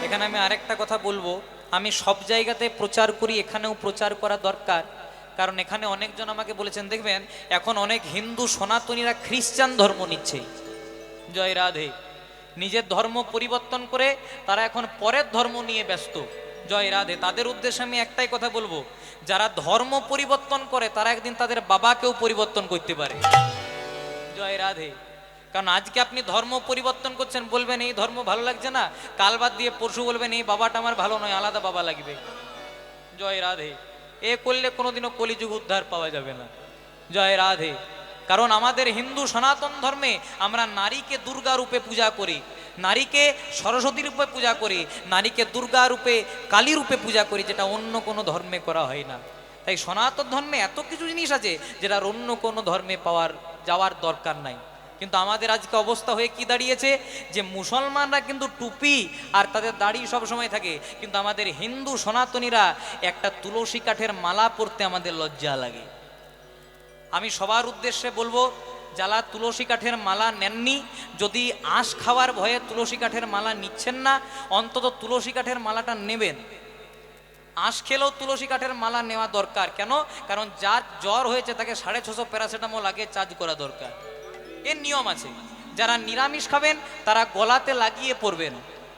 এখানে আমি আরেকটা কথা বলবো, আমি সব জায়গাতে প্রচার করি, এখানেও প্রচার করা দরকার। কারণ এখানে অনেকজন আমাকে বলেছেন, দেখবেন এখন অনেক হিন্দু সনাতনীরা খ্রিস্টান ধর্ম নিচ্ছে। জয় রাধে। নিজের ধর্ম পরিবর্তন করে তারা এখন পরের ধর্ম নিয়ে ব্যস্ত। জয় রাধে। তাদের উদ্দেশ্যে আমি একটাই কথা বলবো, যারা ধর্ম পরিবর্তন করে তারা একদিন তাদের বাবাকেও পরিবর্তন করতে পারে। জয় রাধে। কারণ আজকে আপনি ধর্ম পরিবর্তন করছেন, বলবেন এই ধর্ম ভালো লাগছে না, কাল বাদ দিয়ে পরশু বলবেন এই বাবাটা আমার ভালো নয়, আলাদা বাবা লাগবে। জয় রাধে। এ করলে কোনোদিনও কলিযুগ উদ্ধার পাওয়া যাবে না। জয় রাধে। কারণ আমাদের হিন্দু সনাতন ধর্মে আমরা নারীকে দুর্গা রূপে পূজা করি, নারীকে সরস্বতী রূপে পূজা করি, নারীকে দুর্গা রূপে কালী রূপে পূজা করি, যেটা অন্য কোনো ধর্মে করা হয় না। তাই সনাতন ধর্মে এত কিছু জিনিস আছে যেটা অন্য কোনো ধর্মে যাওয়ার দরকার নাই। কিন্তু আমাদের আজকে অবস্থা হয়ে কি দাঁড়িয়েছে, যে মুসলমানরা কিন্তু টুপি আর তাদের দাড়ি সব সময় থাকে, কিন্তু আমাদের হিন্দু সনাতনীরা একটা তুলসী কাঠের মালা পরতে আমাদের লজ্জা লাগে। আমি সবার উদ্দেশ্যে বলবো, যারা তুলসী কাঠের মালা নেননি, যদি আঁশ খাওয়ার ভয়ে তুলসী কাঠের মালা নিচ্ছেন না, অন্তত তুলসী কাঠের মালাটা নেবেন। আঁশ খেলেও তুলসী কাঠের মালা নেওয়া দরকার। কেন? কারণ যার জ্বর হয়েছে তাকে 650 প্যারাসিটামল আগে চার্জ করা দরকার, এর নিয়ম আছে। যারা নিরামিষ খাবেন তারা গলাতে লাগিয়ে পরবেন,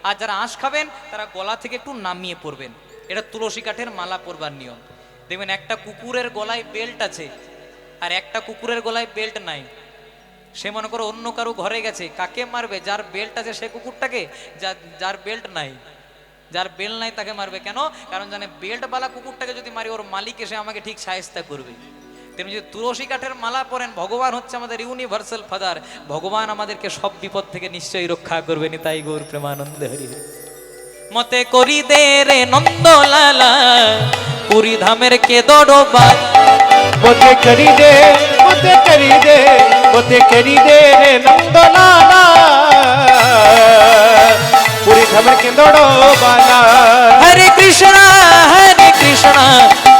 আর যারা আঁশ খাবেন তারা গলা থেকে একটু নামিয়ে পরবেন। এটা তুলসী কাঠের মালা পরবার নিয়ম। দেখবেন একটা কুকুরের গলায় বেল্ট আছে আর একটা কুকুরের গলায় বেল্ট নাই। সে মনে করো অন্য কারো ঘরে গেছে, কাকে মারবে? যার বেল্ট আছে সে কুকুরটাকে, যার বেল্ট নাই, যার বেল্ট নাই তাকে মারবে। কেন? কারণ জানে বেল্টওয়ালা কুকুরটাকে যদি মারি ওর মালিক এসে আমাকে ঠিক শায়েস্তা করবে। তেমনি যদি তুলসী কাঠের মালা পরেন, ভগবান হচ্ছে আমাদের ইউনিভার্সাল ফাদার, ভগবান আমাদেরকে সব বিপদ থেকে নিশ্চয়ই রক্ষা করবেন। তাই গৌর প্রেমানন্দে হরি। মতে করি দে রে নন্দলালা, পুরী ধামের কেদর বালা। মোতে করি দে, মোতে করি দে, মোতে করি দে রে নন্দলালা। পুরী ধামের কেদড়ো বালা। হরে কৃষ্ণ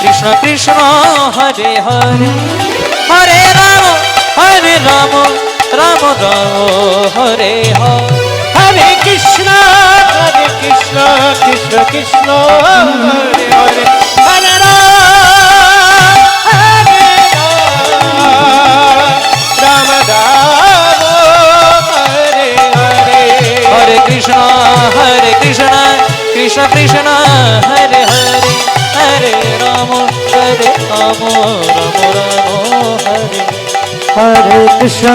কৃষ্ণ কৃষ্ণ হরে হরে, হরে রাম রাম রাম হরে হরে। হরে কৃষ্ণ কৃষ্ণ কৃষ্ণ হরে হরে, হরে রাম রাম হরে হরে। হরে কৃষ্ণ কৃষ্ণ কৃষ্ণ হরে হরে, হরে রাম রাম হরে। हरे कृष्ण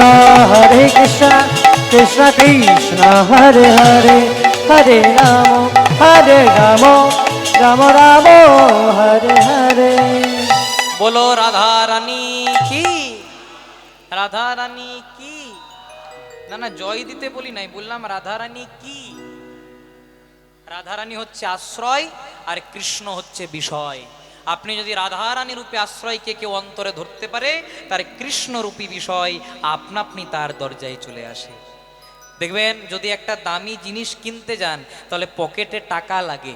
कृष्ण कृष्ण हरे हरे, हरे राम राम राम हरे हरे। बोलो राधा रानी की, রাধা রানী কি। না না, জয় দিতে বলি নাই, বললাম রাধা রানী কি। রাধারানী হচ্ছে আশ্রয় আর কৃষ্ণ হচ্ছে বিষয়। আপনি যদি রাধারানী রূপে আশ্রয়কে কেউ অন্তরে ধরতে পারে, তার কৃষ্ণ রূপী বিষয় আপনা আপনি তার দরজায় চলে আসে। দেখবেন যদি একটা দামি জিনিস কিনতে যান তাহলে পকেটে টাকা লাগে,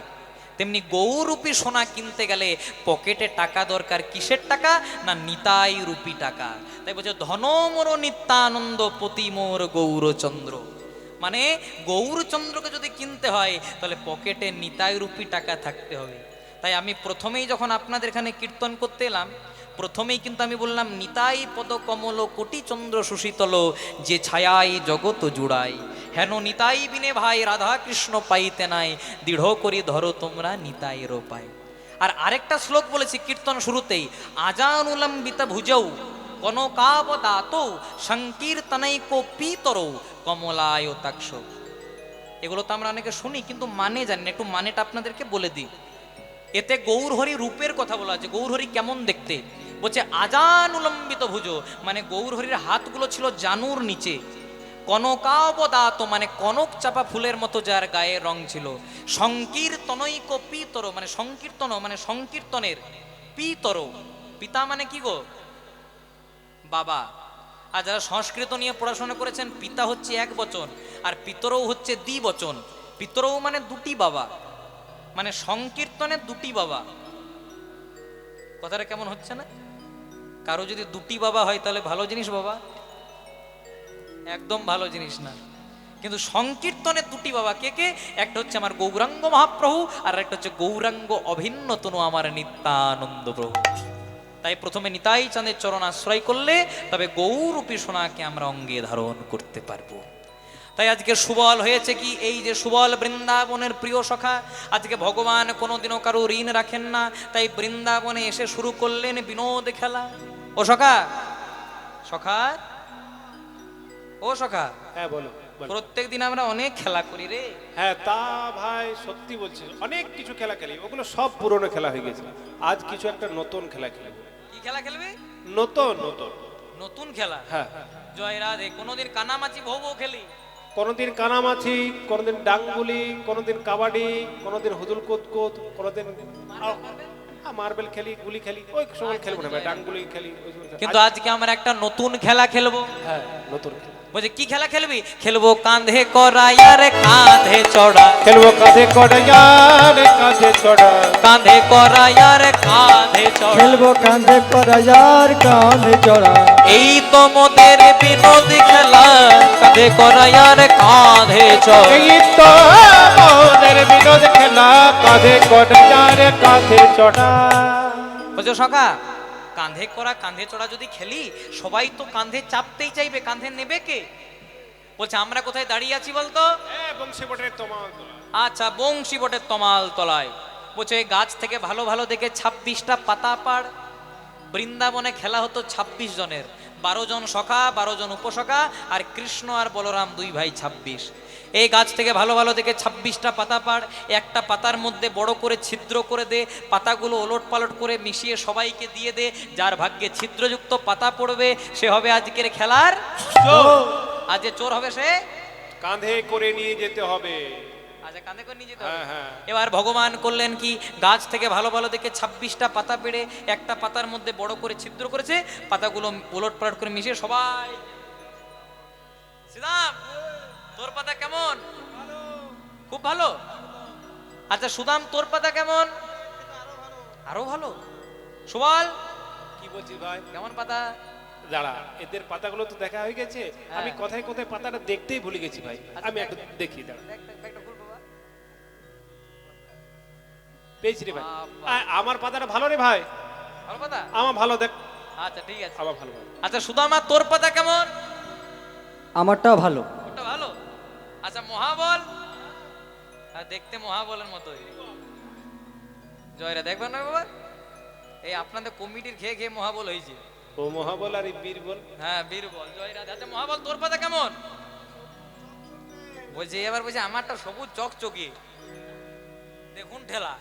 তেমনি গৌরূপী সোনা কিনতে গেলে পকেটে টাকা দরকার। কিসের টাকা? না নিতাই রূপী টাকা। তাই বলছে ধনমোর নিত্যানন্দ পতি মোর গৌরচন্দ্র, মানে গৌরচন্দ্রকে যদি কিনতে হয় তাহলে পকেটে নিতাই রূপী টাকা থাকতে হবে। তাই আমি প্রথমেই যখন আপনাদের এখানে কীর্তন করতে এলাম, প্রথমেই কিন্তু আমি বললাম নিতাই পদ কমল কোটি চন্দ্র সুশীতল, যে ছায়াই জগৎ জুড়াই, হেন নিতাই বিনে ভাই রাধা কৃষ্ণ পাইতে নাই, দৃঢ় করি ধরো তোমরা নিতাই রোপাই। আর আরেকটা শ্লোক বলেছি কীর্তন শুরুতেই, আজানুলম্বিত ভুজৌ কনকাবদাত সংকীর্তনৈক পিতরৌ কমলায় তাক্ষ। এগুলো তো আমরা অনেকে শুনি কিন্তু মানে জানি না, একটু মানেটা আপনাদেরকে বলে দিই। এতে গৌরহরি রূপের কথা বলা আছে। গৌরহরি কেমন দেখতে? বলছে আজানুলম্বিত ভুজো, মানে গৌরহরির হাতগুলো ছিল জানুর নিচে। কনকাবদাত, মানে কনক চাপা ফুলের মতো যার গায়ের রং ছিল। সংকীর্তনৈক পিতর, মানে সংকীর্তন মানে সংকীর্তনের পিতর। পিতা মানে কি গো? বাবা। আর যারা সংস্কৃত নিয়ে পড়াশোনা করেছেন, পিতা হচ্ছে এক বচন আর পিতরও হচ্ছে দ্বিবচন। পিতরও মানে দুটি বাবা, মানে সংকীর্তনের দুটি বাবা। কথাটা কেমন হচ্ছে না? কারো যদি দুটি বাবা হয় তাহলে ভালো জিনিস বাবা? একদম ভালো জিনিস না। কিন্তু সংকীর্তনের দুটি বাবা কে কে? একটা হচ্ছে আমার গৌরাঙ্গ মহাপ্রভু, আর একটা হচ্ছে গৌরাঙ্গ অভিন্ন তনু আমার নিত্যানন্দ প্রভু। তাই প্রথমে নিতাই চাঁদের চরণ আশ্রয় করলে তবে গৌরূপী সোনাকে আমরা অঙ্গে ধারণ করতে পারবো। তাই আজকে সুবল হয়েছে কি, এই যে সুবল বৃন্দাবনের প্রিয় সখা, আজকে ভগবান কোনোদিনও কারো ঋণ রাখেন না, তাই বৃন্দাবনে এসে শুরু করলেন বিনোদ খেলা। ও সখা, সখা, ও সখা, হ্যাঁ বলো। প্রত্যেক দিন আমরা অনেক খেলা করি রে। হ্যাঁ তা ভাই সত্যি বলছি, অনেক কিছু খেলা খেলি, ওগুলো সব পুরনো খেলা হয়ে গেছে। আজ কিছু একটা নতুন খেলা খেলবো। কি খেলা খেলবে? নতুন নতুন নতুন খেলা? হ্যাঁ। জয় রাধে। কোনোদিন কানামাছি ভৌ ভৌ খেলি, কোনোদিন কানামাছি, কোনোদিন ডাঙ্গুলি, কোনোদিন কাবাডি, কোনোদিন হুদুল কুতকুত, কোনোদিন মার্বেল খেলি, গুলি খেলি। ওই সময় খেলবো না ভাই, ডাঙ্গুলি খেলি ওই সময় খেলি। কিন্তু আজকে আমরা একটা নতুন খেলা খেলবো। হ্যাঁ নতুন খেলা। বলছে কি খেলা খেলবি? খেলবো কাঁধে করাই আর কাঁধে চড়া। খেলবো কাঁধে কড়াইয়ার কাঁধে চড়া, কাঁধে করাই আর কাঁধে চড়া। খেলবো কাঁধে করাইয়ার কাঁধে চড়া। এই তো মোদের বিনোদ খেলা, কাঁধে করাই আর কাঁধে চড়া। এই তো আমাদের বিনোদ খেলা, কাঁধে কড়াইয়ার কাঁধে চড়া। বলছো সখা, কাঁধে করা কাঁধে চড়া যদি খেলি, সবাই তো কাঁধে চাপতেই চাইবে, কাঁধে নেবে কে? বলছে আমরা কোথায় দাঁড়িয়ে আছি বলতো? বংশীবটের তমাল। আচ্ছা, বংশীবটের তমাল তলায়। বলছে গাছ থেকে ভালো ভালো দেখে 26টা পাতা পাড়। বৃন্দাবনে খেলা হতো 26 জনের, 12 জন সখা, 12 জন উপসখা, আর কৃষ্ণ আর বলরাম দুই ভাই 26। এই গাছ থেকে ভালো ভালো দেখে 26টা পাতা পাড়, একটা পাতার মধ্যে বড় করে ছিদ্র করে দে, পাতাগুলো ওলট পালট করে মিশিয়ে সবাইকে দিয়ে দে। যার ভাগ্যে ছিদ্রযুক্ত পাতা পড়বে সে হবে আজকের খেলার চোর। আজ যে চোর হবে সে কাঁধে করে নিয়ে যেতে হবে। আচ্ছা, কাঁধে করে নিয়ে যেতে হবে। হ্যাঁ হ্যাঁ। এবার ভগবান করলেন কি, গাছ থেকে ভালো ভালো দেখে 26টা পাতা পেড়ে একটা পাতার মধ্যে বড় করে ছিদ্র করেছে, পাতাগুলো ওলট পালট করে মিশিয়ে সবাই। শ্রীরাম, তোর পাতা কেমন? খুব ভালো। আচ্ছা সুদাম, তোর পাতা কেমন? আরো ভালো। সুবল, কি বলছিস ভাই? কেমন পাতা? দাঁড়া, এদের পাতাগুলো তো দেখা হয়ে গেছে, আমি কোথায় কোথায় পাতাটা দেখতেই ভুলে গেছি ভাই। আমি একটু দেখি, দাঁড়া। পেয়েছি রে ভাই। আমার পাতাটা ভালো রে ভাই, ভালো পাতা? আমার ভালো, দেখ আচ্ছা ঠিক আছে। আমার ভালো। আচ্ছা সুদামা, তোর পাতা কেমন? আমারটাও ভালো। ওটা ভালো। আচ্ছা মহাবল, দেখতে মহাবলের মতোই। জয়রা দেখবেন না বাবা, এই আপনাদের কমিটির খেয়ে খেয়ে মহাবল হয়েছে। ও মহাবল আর এই বীরবল। হ্যাঁ বীরবল, জয়রা। আচ্ছা মহাবল, তোর পাতা কেমন? বলছে এবার বলছে আমারটা সবুজ চকচকি। দেখুন ঠেলা।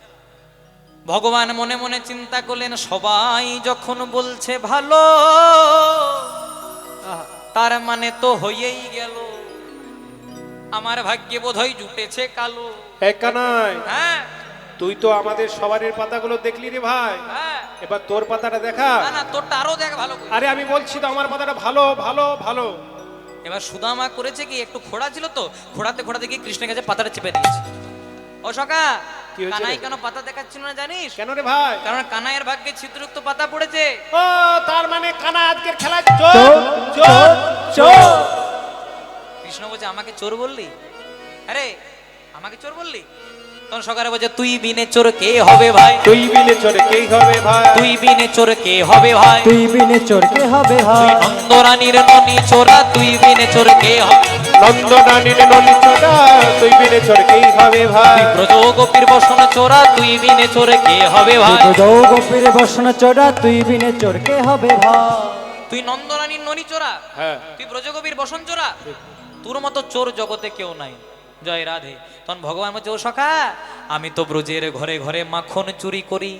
ভগবান মনে মনে চিন্তা করলেন, সবাই যখন বলছে ভালো, তার মানে তো হয়েই গেল। আমার ভাগ্যে বোধহয় জুটেছে কালো। এ কানাই, হ্যাঁ তুই তো আমাদের সবারই পাতাগুলো দেখলি রে ভাই, হ্যাঁ, এবার তোর পাতাটা দেখা। না না তোরটা আরো দেখ ভালো করে। আরে আমি বলছি তো আমার পাতাটা ভালো ভালো ভালো। এবার সুদামা করেছে কি, একটু খোড়া ছিল তো, খোড়াতে খোড়াতে গিয়ে কৃষ্ণের কাছে পাতাটা চেপে দিয়েছে। ও সখা, কি হয়েছে কানাই রে? কেন পাতা দেখাচ্ছিল না জানিস? কেন রে ভাই? কারণ কানাইয়ের ভাগ্যে ছিদ্রযুক্ত পাতা পড়েছে। ও তার মানে কানা আজকের খেলা চোর, চোর চোর চোর। কৃষ্ণ বলছে আমাকে চোর বললি? আরে আমাকে চোর বললি? তখন সকালে বলছে তুই বিনে চোর কে হবে ভাই? তুই বিলে চোরে কে হবে ভাই? তুই বিনে চোর কে হবে ভাই? তুই বিনে চোর কে হবে তুই ভাই? নন্দরানীর ননি চোরা, তুই বিনে চোর কে হবে? নন্দনানীর নলি চোরা, তুই বিলে চোরে কে হবে ভাই? তুই ব্রজ গোপীর বসন চোরা, তুই বিনে চোর কে হবে ভাই? তুই গোপীর বসন চোরা, তুই বিনে চোর কে হবে ভাই? তুই নন্দরানীর ননি চোরা, হ্যাঁ, তুই ব্রজগোপীর বসন চোরা, তোর মতো চোর জগতে কেউ নাই। জয় রাধে। তখন ভগবান বলছে ও সখা, আমি তো ব্রজের ঘরে ঘরে মাখন চুরি করি,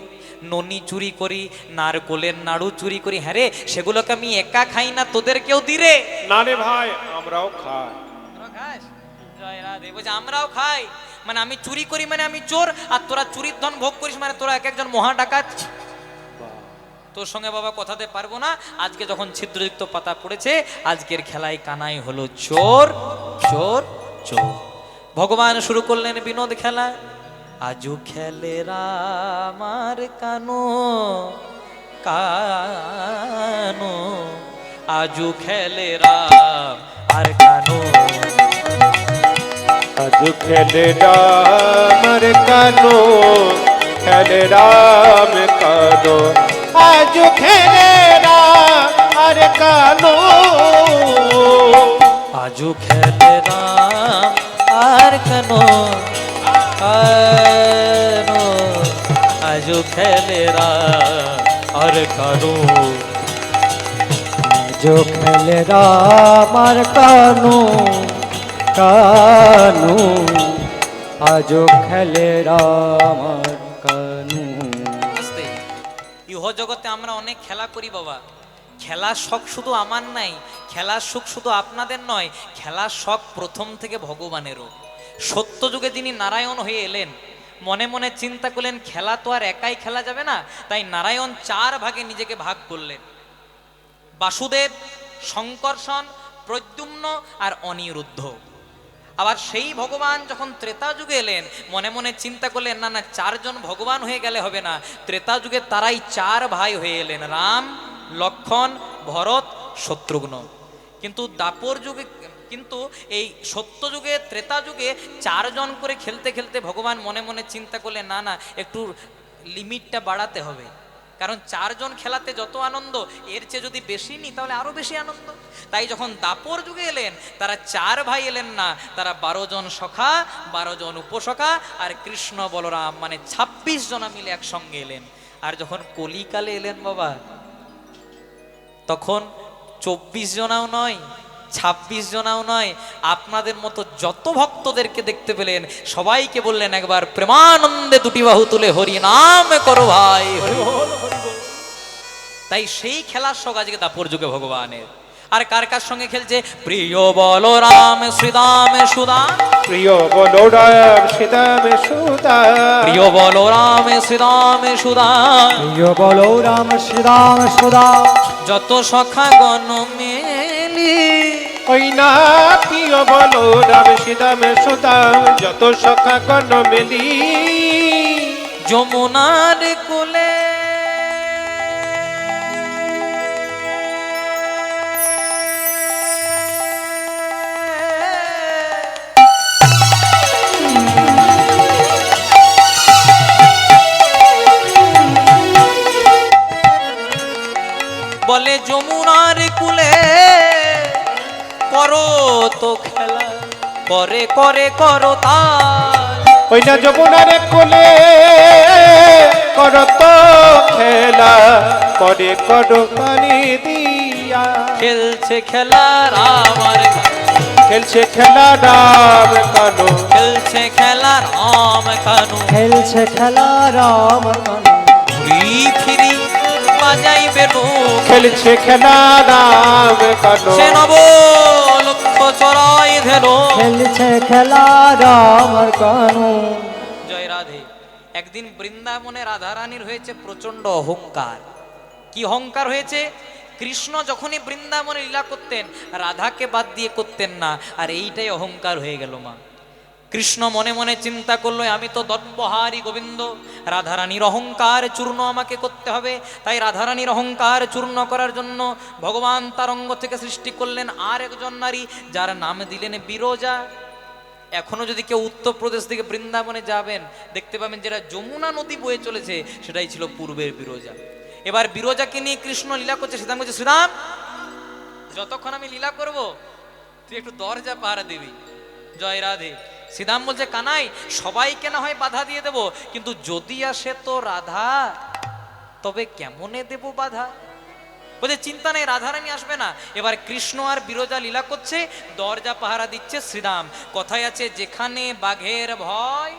ননি চুরি করি, নারকোলের নাড়ু চুরি করি। হ্যাঁ রে, সেগুলোকে আমি একা খাই না, তোদের কেউ দিরে। না রে ভাই, আমরাও খাই। তোরা খাস? জয় রাধে। বলছে আমরাও খাই, মানে আমি চুরি করি মানে আমি চোর, আর তোরা চুরির ধন ভোগ করিস মানে তোরা এক একজন মহা ডাকাত। তোর সঙ্গে বাবা কথাতে পারবো না। আজকে যখন ছিদ্রযুক্ত পাতা পড়েছে, আজকের খেলায় কানাই হলো চোর চোর চোর। ভগবান শুরু করলেন বিনোদ খেলা। আজু খেলে রামার কানো কানো, আজু খেলে রাম আর কানো। আজ খেলে রাম কানো, খেলে রাম কানো, আজ খেলে রাম আর কানো। আজু খেলে রাম আর কানো কানো, আজু খেলে রাম আর কানো। जो खेले राम আর কানু কানু, আজো খেলে রাম আর কানু। আস্তে। ইহ জগতে আমরা অনেক খেলা করি বাবা। খেলার শখ শুধু আমার নাই, খেলার সুখ শুধু আপনাদের নয়, খেলার শখ প্রথম থেকে ভগবানেরও। সত্য যুগে যিনি নারায়ণ হয়ে এলেন, মনে মনে চিন্তা করলেন খেলা তো আর একাই খেলা যাবে না, তাই নারায়ণ 4 ভাগে নিজেকে ভাগ করলেন। বাসুদেব, শঙ্কর্ষণ, প্রদ্যুম্ন আর অনিরুদ্ধ। আবার সেই ভগবান যখন ত্রেতা যুগে এলেন, মনে মনে চিন্তা করলেন না না 4 জন ভগবান হয়ে গেলে হবে না, ত্রেতা যুগে তারাই 4 ভাই হয়ে এলেন, রাম, লক্ষণ, ভরত, শত্রুঘ্ন। কিন্তু দাপর যুগে, কিন্তু এই সত্য যুগে ত্রেতা যুগে 4 জন করে খেলতে খেলতে ভগবান মনে মনে চিন্তা করলেন না না একটু লিমিটটা বাড়াতে হবে, কারণ 4 জন খেলাতে যত আনন্দ, এর চেয়ে যদি বেশি নিই তাহলে আরো বেশি আনন্দ। তাই যখন দাপর যুগে এলেন, তারা 4 ভাই এলেন না, তারা 12 জন সখা, 12 জন উপসখা আর কৃষ্ণ বলরাম, মানে 26 জনা মিলে একসঙ্গে এলেন। আর যখন কলিকালে এলেন বাবা, তখন 24 জনাও নয়, 26 জনাও নয়, আপনাদের মতো যত ভক্তদেরকে দেখতে পেলেন সবাইকে বললেন একবার প্রেমানন্দে 2টি বাহু তুলে হরি নাম করো ভাই। তাই সেই খেলার শখ আজকে দাপর যুগে ভগবানের। আর কার কার সঙ্গে খেলছে? প্রিয় বলো রাম শ্রীদাম সুদাম, প্রিয় বলো রাম সীতাম সুদাম, প্রিয় বলো রাম শ্রীদাম সুদাম, প্রিয় বলো রাম শ্রীরাম সুদা। যত সখা গণ মেলি, ওই না প্রিয় বলো রাম সীতাম সুদাম, যত সখা গণ মেলি, যমুনার কোলে বলে যমুনার কুলে করো তো খেলা, করে করে করো তাল। ওই না যমুনার কোলে করত খেলা, করে করো পানি দিয়া, খেলছে খেলা রাম আর কানু, খেলছে খেলা রাম কানো, খেলছে খেলা রাম কানু, খেলছে খেলা রাম কানু, ঘুরি ফিরি বাজাইবে নৌকা, খেলছে খেলা রাম কানো, সে নব লক্ষ চড়াই ধেলো। খেলছে খেলা আমার কানু। জয় রাধে। একদিন বৃন্দাবনে রাধারানীর হয়েছে প্রচন্ড অহংকার। কি অহংকার হয়েছে? কৃষ্ণ যখনই বৃন্দাবনে লীলা করতেন রাধাকে বাদ দিয়ে করতেন না, আর এইটাই অহংকার হয়ে গেল মা। কৃষ্ণ মনে মনে চিন্তা করলো আমি তো দর্পহারী গোবিন্দ, রাধারানীর অহংকার চূর্ণ আমাকে করতে হবে। তাই রাধারানীর অহংকার চূর্ণ করার জন্য ভগবান তার অঙ্গ থেকে সৃষ্টি করলেন আর একজন নারী, যার নাম দিলেন বিরজা। এখনো যদি কেউ উত্তরপ্রদেশ থেকে বৃন্দাবনে যাবেন দেখতে পাবেন যেটা যমুনা নদী বয়ে চলেছে সেটাই ছিল পূর্বের বিরজা। এবার বিরজাকে নিয়ে কৃষ্ণ লীলা করছে। শ্রীরাম বলছে শ্রীরাম যতক্ষণ আমি লীলা করব তুই একটু দরজা পাহারা দিবি। জয় রাধে। শ্রীরাম বলছে কানাই সবাইকে না হয় বাধা দিয়ে দেব, কিন্তু যদি আসে তো রাধা, তবে কেমনে দেব বাধা? বলছে চিন্তা নেই, রাধারানী আসবে না। এবার কৃষ্ণ আর বিরজা লীলা করছে, দরজা পাহারা দিচ্ছে শ্রীরাম। কথায় আছে যেখানে বাঘের ভয়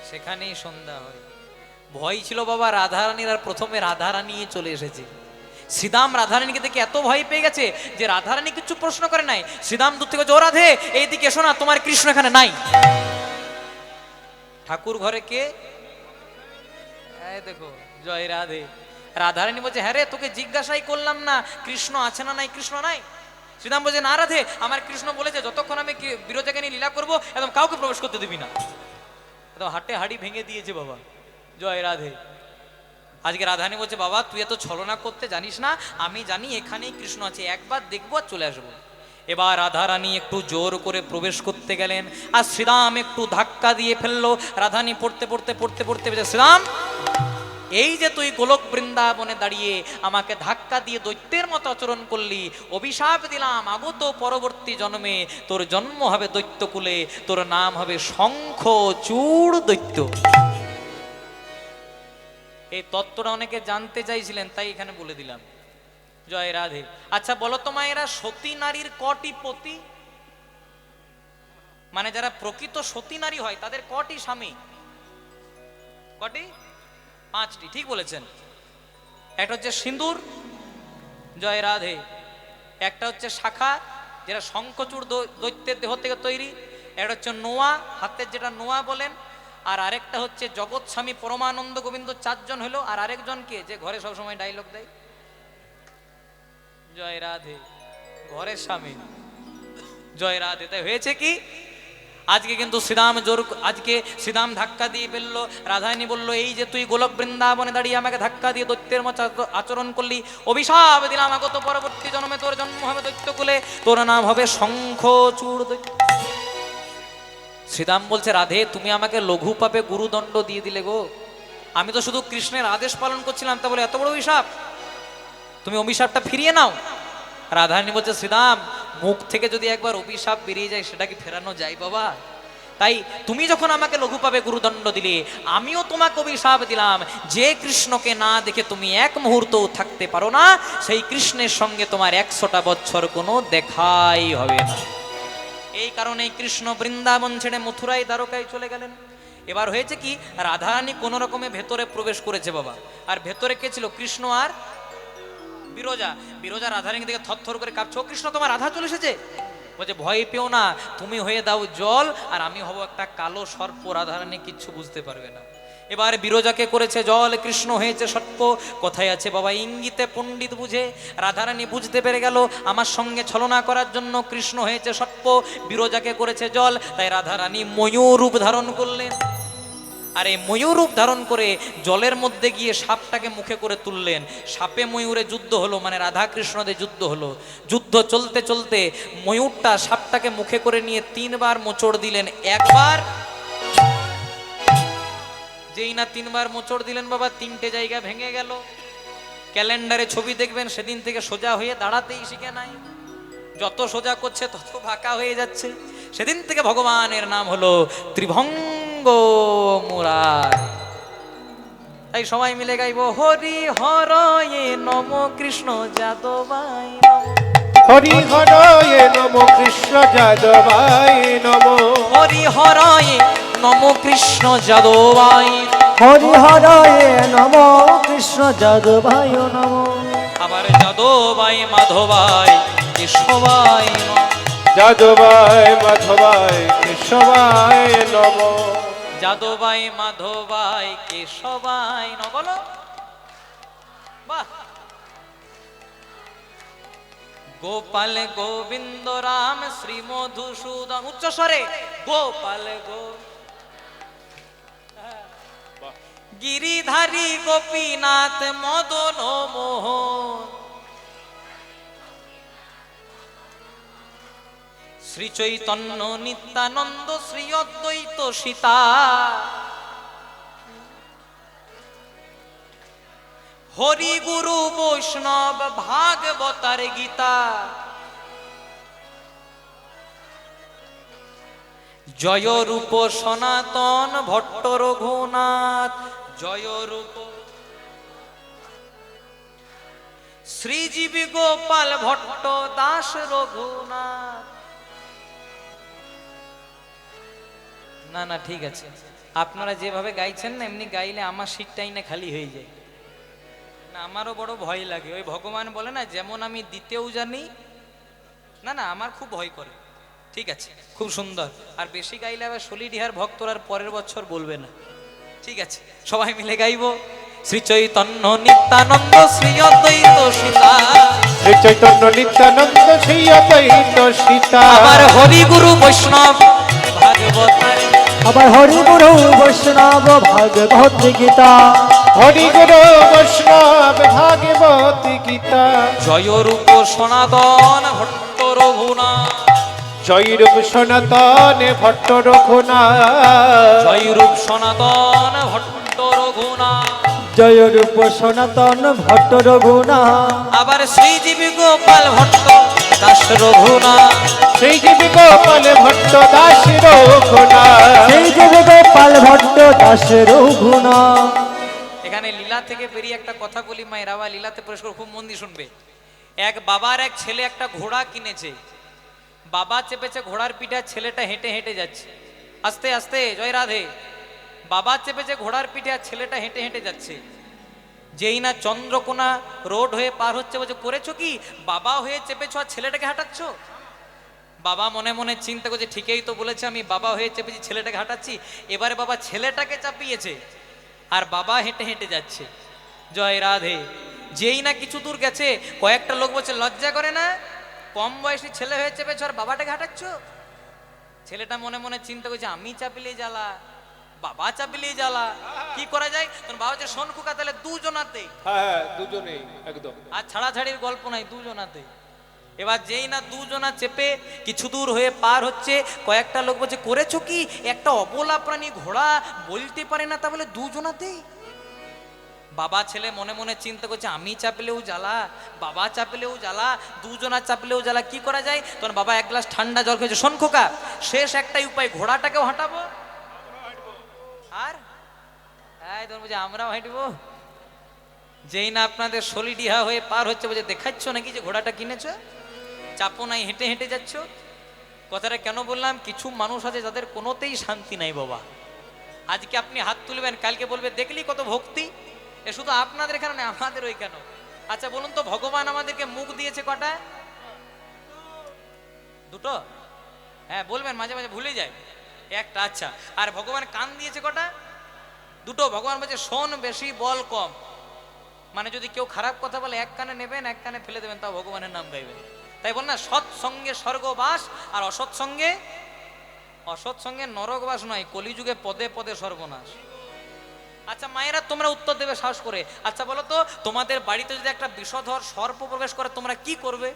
সেখানেই সন্ধ্যা হয়। ভয় ছিল বাবা রাধারানীর, আর প্রথমে রাধারানী চলে এসেছে। শ্রীরাম রাধারানীকে দেখে এত ভয় পেয়ে গেছে যে রাধারানী কিছু প্রশ্ন করে নাই। শ্রীরাম দূর থেকে ও রাধে এইদিকে এসো না, তোমার কৃষ্ণ এখানে নাই। ঠাকুর ঘরে কে? এই দেখো জয় রাধে। রাধারানী বলছে হ্যাঁ রে তোকে জিজ্ঞাসাই করলাম না কৃষ্ণ আছে না নাই, কৃষ্ণ নাই। শ্রীরাম বলছে না রাধে আমার কৃষ্ণ বলেছে যতক্ষণ আমি বিরজাকে নিয়ে লীলা করবো একদম কাউকে প্রবেশ করতে দিবি না। একদম হাটে হাড়ি ভেঙে দিয়েছে বাবা। জয় রাধে। আজকে রাধারানী বলছে বাবা তুই এত ছলনা করতে জানিস না, আমি জানি এখানেই কৃষ্ণ আছে, একবার দেখবো আর চলে আসবো। এবার রাধারানী একটু জোর করে প্রবেশ করতে গেলেন আর শ্রীরাম একটু ধাক্কা দিয়ে ফেললো। রাধারানী পড়তে পড়তে পড়তে পড়তে বলছে শ্রীরাম এই যে তুই গোলক বৃন্দাবনে দাঁড়িয়ে আমাকে ধাক্কা দিয়ে দৈত্যের মতো আচরণ করলি, অভিশাপ দিলাম আগত পরবর্তী জন্মে তোর জন্ম হবে দৈত্যকুলে, তোর নাম হবে শঙ্খচূড় দৈত্য। এই তত্ত্বটা অনেকে জানতে চাইছিলেন তাই এখানে বলে দিলাম। জয় রাধে। আচ্ছা বলো তো মায়েরা সতী নারীর কটি পতি? মানে যারা প্রকৃত সতী নারী হয় তাদের কটি স্বামী? কটি? 5টি। ঠিক বলেছেন। একটা হচ্ছে সিঁদুর, জয় রাধে। একটা হচ্ছে শাখা যেটা শঙ্খচূড় দৈত্যের দেহ থেকে তৈরি। একটা হচ্ছে নোয়া, হাতের যেটা নোয়া বলেন। আর আরেকটা হচ্ছে জগৎ স্বামী পরমানন্দ গোবিন্দ। 4 জন হলো। আর আরেকজন কে যে ঘরে সবসময় ডায়লগ দেয়? জয় রাধে। ঘরের স্বামী। জয় রাধে। তাই হয়েছে কি আজকে কিন্তু শ্রীরাম আজকে শ্রীরাম ধাক্কা দিয়ে ফেললো। রাধারানী বললো এই যে তুই গোলক বৃন্দাবনে দাঁড়িয়ে আমাকে ধাক্কা দিয়ে দৈত্যের মতো আচরণ করলি, অভিশাপ দিলাম আগত পরবর্তী জন্মে তোর জন্ম হবে দৈত্যকুলে, তোর নাম হবে শঙ্খচূড় দৈত্য। শ্রীরাম বলছে রাধে তুমি আমাকে লঘু পাপে গুরুদণ্ড দিয়ে দিলে গো, আমি তো শুধু কৃষ্ণের আদেশ পালন করছিলাম, তা বলে এত বড় অভিশাপ, তুমি অভিশাপটা ফিরিয়ে নাও। রাধারানী বলছে শ্রীরাম মুখ থেকে যদি একবার অভিশাপ বেরিয়ে যায় সেটা কি ফেরানো যায় বাবা? তাই তুমি যখন আমাকে লঘু পাপে গুরুদণ্ড দিলে আমিও তোমাকে অভিশাপ দিলাম, যে কৃষ্ণকে না দেখে তুমি এক মুহূর্তও থাকতে পারো না সেই কৃষ্ণের সঙ্গে তোমার 100টা বছর কোনো দেখাই হবে না। এই কারণে কৃষ্ণ বৃন্দাবন ছেড়ে মথুরায় দ্বারকায় চলে গেলেন। এবার হয়েছে কি রাধারানী কোন রকমে ভেতরে প্রবেশ করেছে বাবা। আর ভেতরে কে ছিল? কৃষ্ণ আর বিরজা। বিরজা রাধারানী থেকে থরথর করে কাঁপছে, ও কৃষ্ণ তোমার রাধা চলে এসেছে। বলছে ভয় পেও না, তুমি হয়ে দাও জল আর আমি হব একটা কালো সর্প, রাধারানী কিচ্ছু বুঝতে পারবে না। এবার বিরজাকে করেছে জল, কৃষ্ণ হয়েছে সর্প। কথায় আছে বাবা ইঙ্গিতে পণ্ডিত বুঝে। রাধারানী বুঝতে পেরে গেল আমার সঙ্গে ছলনা করার জন্য কৃষ্ণ হয়েছে সর্প, বিরজাকে করেছে জল। তাই রাধারানী ময়ূর রূপ ধারণ করলেন। আর এই ময়ূর রূপ ধারণ করে জলের মধ্যে গিয়ে সাপটাকে মুখে করে তুললেন। সাপে ময়ূরে যুদ্ধ হলো, মানে রাধা কৃষ্ণদের যুদ্ধ হলো। যুদ্ধ চলতে চলতে ময়ূরটা সাপটাকে মুখে করে নিয়ে 3 বার মোচড় দিলেন। একবার, যেই না 3 বার মোচড় দিলেন বাবা 3টে জায়গা ভেঙে গেল। ক্যালেন্ডারে ছবি দেখবেন সেদিন থেকে সোজা হয়ে দাঁড়াতেই শিখে নাই, যত সোজা করছে তত বাঁকা হয়ে যাচ্ছে। সেদিন থেকে ভগবানের নাম হলো ত্রিভঙ্গ মুরারি। তাই সবাই মিলে গাইব হরি হরয়ে নম কৃষ্ণ যাদবায় নম, হরি হরয়ে নম কৃষ্ণ যাদবায় নম, হরি হরয়ে নম কৃষ্ণ যাদবায়, হরি হরয়ে নম কৃষ্ণ যাদবায় নম, আমার যাদবায় মাধবায় কেশবায় নমঃ। যাদবায় মাধবায় কেশবায় নম। যাদবায় মাধবায় কেশবায় নমঃ। বলো বাহ। গোপাল গোবিন্দ রাম শ্রী মধুসূদন, উচ্চস্বরে গোপাল গো গিরিধারী গোপীনাথ মদন মোহন, শ্রী চৈতন্য নিত্যানন্দ শ্রী অদ্বৈত সীতা, হরি গুরু বৈষ্ণব ভাগবতার গীতা, জয় রূপ সনাতন ভট্ট রঘুনাথ, জয় রূপ শ্রীজীবী গোপাল ভট্ট দাস রঘুনাথ। না না ঠিক আছে, আপনারা যেভাবে গাইছেন না এমনি গাইলে আমার সিটটাই না খালি হয়ে যায়। না আমারও বড় ভয় লাগে, ওই ভগবান বলে না যেমন আমি দিতেও জানি, না না আমার খুব ভয় করে। ঠিক আছে, খুব সুন্দর। আর বেশি গাইলে আবার সলিডিহার ভক্তরা আর পরের বছর বলবে না। ঠিক আছে, সবাই মিলে গাইবো। শ্রী চৈতন্য নিত্যানন্দ শ্রী অদ্বৈত সীতা, শ্রী চৈতন্য নিত্যানন্দ শ্রী অদ্বৈত সীতা। আবার হরি গুরু বৈষ্ণব ভাগবতার, আবার হরি গুরু বৈষ্ণব ভাগবত গীতা, হরি গুরু বৈষ্ণব ভাগবত গীতা। জয় রূপ সনাতন ভট্ট রঘুনাথ, জয় রূপ সনাতন ভট্ট রঘুনাথ। জয় রূপ সনাতন ভট্ট রঘুনাথ। জয় রূপ সনাতন ভট্ট রঘুনাথ, আবার শ্রীজীবী গোপাল ভট্ট দাস রঘুনাথ, শ্রীজীবী গোপাল ভট্ট দাস রঘুনাথ। সেই যে গোপাল ভট্ট দাস রঘুনাথ। এখানে লীলা থেকে বেরিয়ে একটা কথা বলি মায়েরা, বা লীলাতে পরিষ্কার খুব মন দিয়ে শুনবে। এক বাবার এক ছেলে একটা ঘোড়া কিনেছে, বাবা চেপেছে ঘোড়ার পিঠে, ছেলেটা হেঁটে হেঁটে যাচ্ছে। আস্তে আস্তে, জয় রাধে। বাবা চেপেছে ঘোড়ার পিঠে আর ছেলেটা হেঁটে হেঁটে যাচ্ছে। যেই না চন্দ্রকোনা রোড হয়ে পার হচ্ছে, বলছে করেছো কি, বাবা হয়ে চেপেছো আর ছেলেটাকে হাঁটাচ্ছ। বাবা মনে মনে চিন্তা করছে ঠিকই তো বলেছে, আমি বাবা হয়ে চেপেছি ছেলেটাকে হাঁটাচ্ছি। এবারে বাবা ছেলেটাকে চাপিয়েছে আর বাবা হেঁটে হেঁটে যাচ্ছে। জয় রাধে। যেই না কিছু দূর গেছে, কয়েকটা লোক বলছে লজ্জা করে না, কম বয়সী ছেলে হয়ে চেপেছ আর বাবাটাকে হাঁটাচ্ছ। ছেলেটা মনে মনে চিন্তা করছে আমি চাপিলেই জ্বালা, বাবা চাপিলেই জ্বালা, কি করা যায়। তোর বাবা যে শোন খুকা, তাহলে দুজনাতে, হ্যাঁ দুজনেই একদম। আর ছাড়াছাড়ির গল্প নাই, দুজনাতে। এবার যেই না দুজনা চেপে কিছু দূর হয়ে পার হচ্ছে, কয়েকটা লোক বলছে করেছো কি, একটা অবলা প্রাণী ঘোড়া বলতে পারে না, তা বলে দুজনাতেই। বাবা ছেলে মনে মনে চিন্তা করছে আমি চাপলেও জ্বালা, বাবা চাপলেও জ্বালা, দুজনা চাপলেও জ্বালা, কি করা যায়। তখন বাবা এক গ্লাস ঠান্ডা জল খেয়েছে। শোন খোকা, শেষ একটাই উপায়, ঘোড়াটাকেও হাঁটাবো আর তখন বলছে আমরাও হাঁটবো। যেই না আপনাদের সলিডিহা হয়ে পার হচ্ছে, বলছে দেখাচ্ছ নাকি যে ঘোড়াটা কিনেছো, চাপো নাই, হেঁটে হেঁটে যাচ্ছ। কথাটা কেন বললাম, কিছু মানুষ আছে যাদের কোনোতেই শান্তি নাই বাবা। আজকে আপনি হাত তুলবেন, কালকে বলবে দেখলি কত ভক্তি। এ শুধু আপনাদের এখানে নয়, আমাদের ওই কেন। আচ্ছা বলুন তো, ভগবান আমাদেরকে মুখ দিয়েছে কটা? দুটো? হ্যাঁ বলবেন, মাঝে মাঝে ভুলে যায় একটা। আচ্ছা, আর ভগবান কান দিয়েছে কটা? দুটো। ভগবান বলছে শোন বেশি, বল কম। মানে যদি কেউ খারাপ কথা বলে এক কানে নেবেন, এক কানে ফেলে দেবেন, তাও ভগবানের নাম গাইবেন। তাই বল না, সৎসঙ্গে স্বর্গবাস আর অসৎসঙ্গে নরকবাস নয়, কলিযুগে পদে পদে সর্বনাশ। আচ্ছা মায়েরা, তোমরা উত্তর দেবে সাহস করে। আচ্ছা বলো তো, তোমাদের বাড়িতে যদি একটা বিষধর সর্প প্রবেশ করে, তোমরা কি করবে?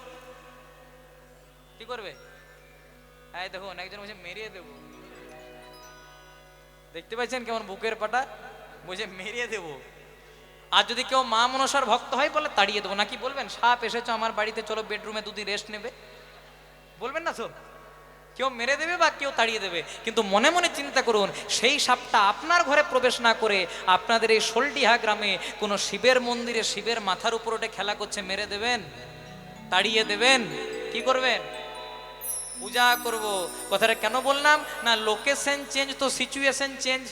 কি করবে? এই দেখুন, একজন বলছে মেরিয়ে দেব। দেখতে পাচ্ছেন কেমন বুকের পাটা, বলছে মেরিয়ে দেব। আর যদি কেউ মা মনসার ভক্ত হয়, বলে তাড়িয়ে দেবো। নাকি বলবেন সাপ এসেছো আমার বাড়িতে, চলো বেডরুমে দুদিন রেস্ট নেবে, বলবেন না তো? কেউ মেরে দেবে বা কেউ তাড়িয়ে দেবে, কিন্তু মনে মনে চিন্তা করুন, সেই সাপটা আপনার ঘরে প্রবেশ না করে আপনাদের এই সলডিহা গ্রামে কোনো শিবের মন্দিরে শিবের মাথার উপর ওঠে খেলা করছে, মেরে দেবেন? তাড়িয়ে দেবেন? কি করবেন? পূজা করব। কথাটা কেন বললাম না, লোকেশন চেঞ্জ তো সিচুয়েশন চেঞ্জ।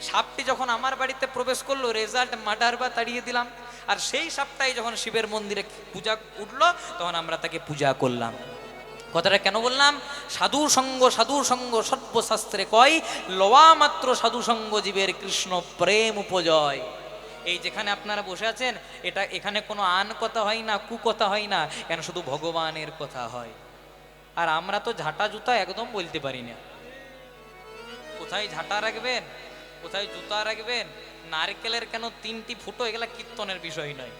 সাপটি যখন আমার বাড়িতে প্রবেশ করলো, রেজাল্ট মার্ডার বা তাড়িয়ে দিলাম। আর সেই সাপটাই যখন শিবের মন্দিরে পূজা উঠলো, তখন আমরা তাকে পূজা করলাম। কথাটা কেন বললাম? সাধু সঙ্গ সর্বশাস্ত্রে কয়, লওয়া মাত্র সাধু সঙ্গ জীবের কৃষ্ণ প্রেম উপজয়। এই যেখানে আপনারা বসে আছেন, এখানে কোনো আন কথা হয় না, কু কথা হয় না, কেন শুধু ভগবানের কথা হয়। আর আমরা তো ঝাঁটা জুতা একদম বলতে পারি না। কোথায় ঝাঁটা রাখবেন, কোথায় জুতা রাখবেন, নারকেলের কেন 3টি ফুটো, এগুলা কীর্তনের বিষয় নয়।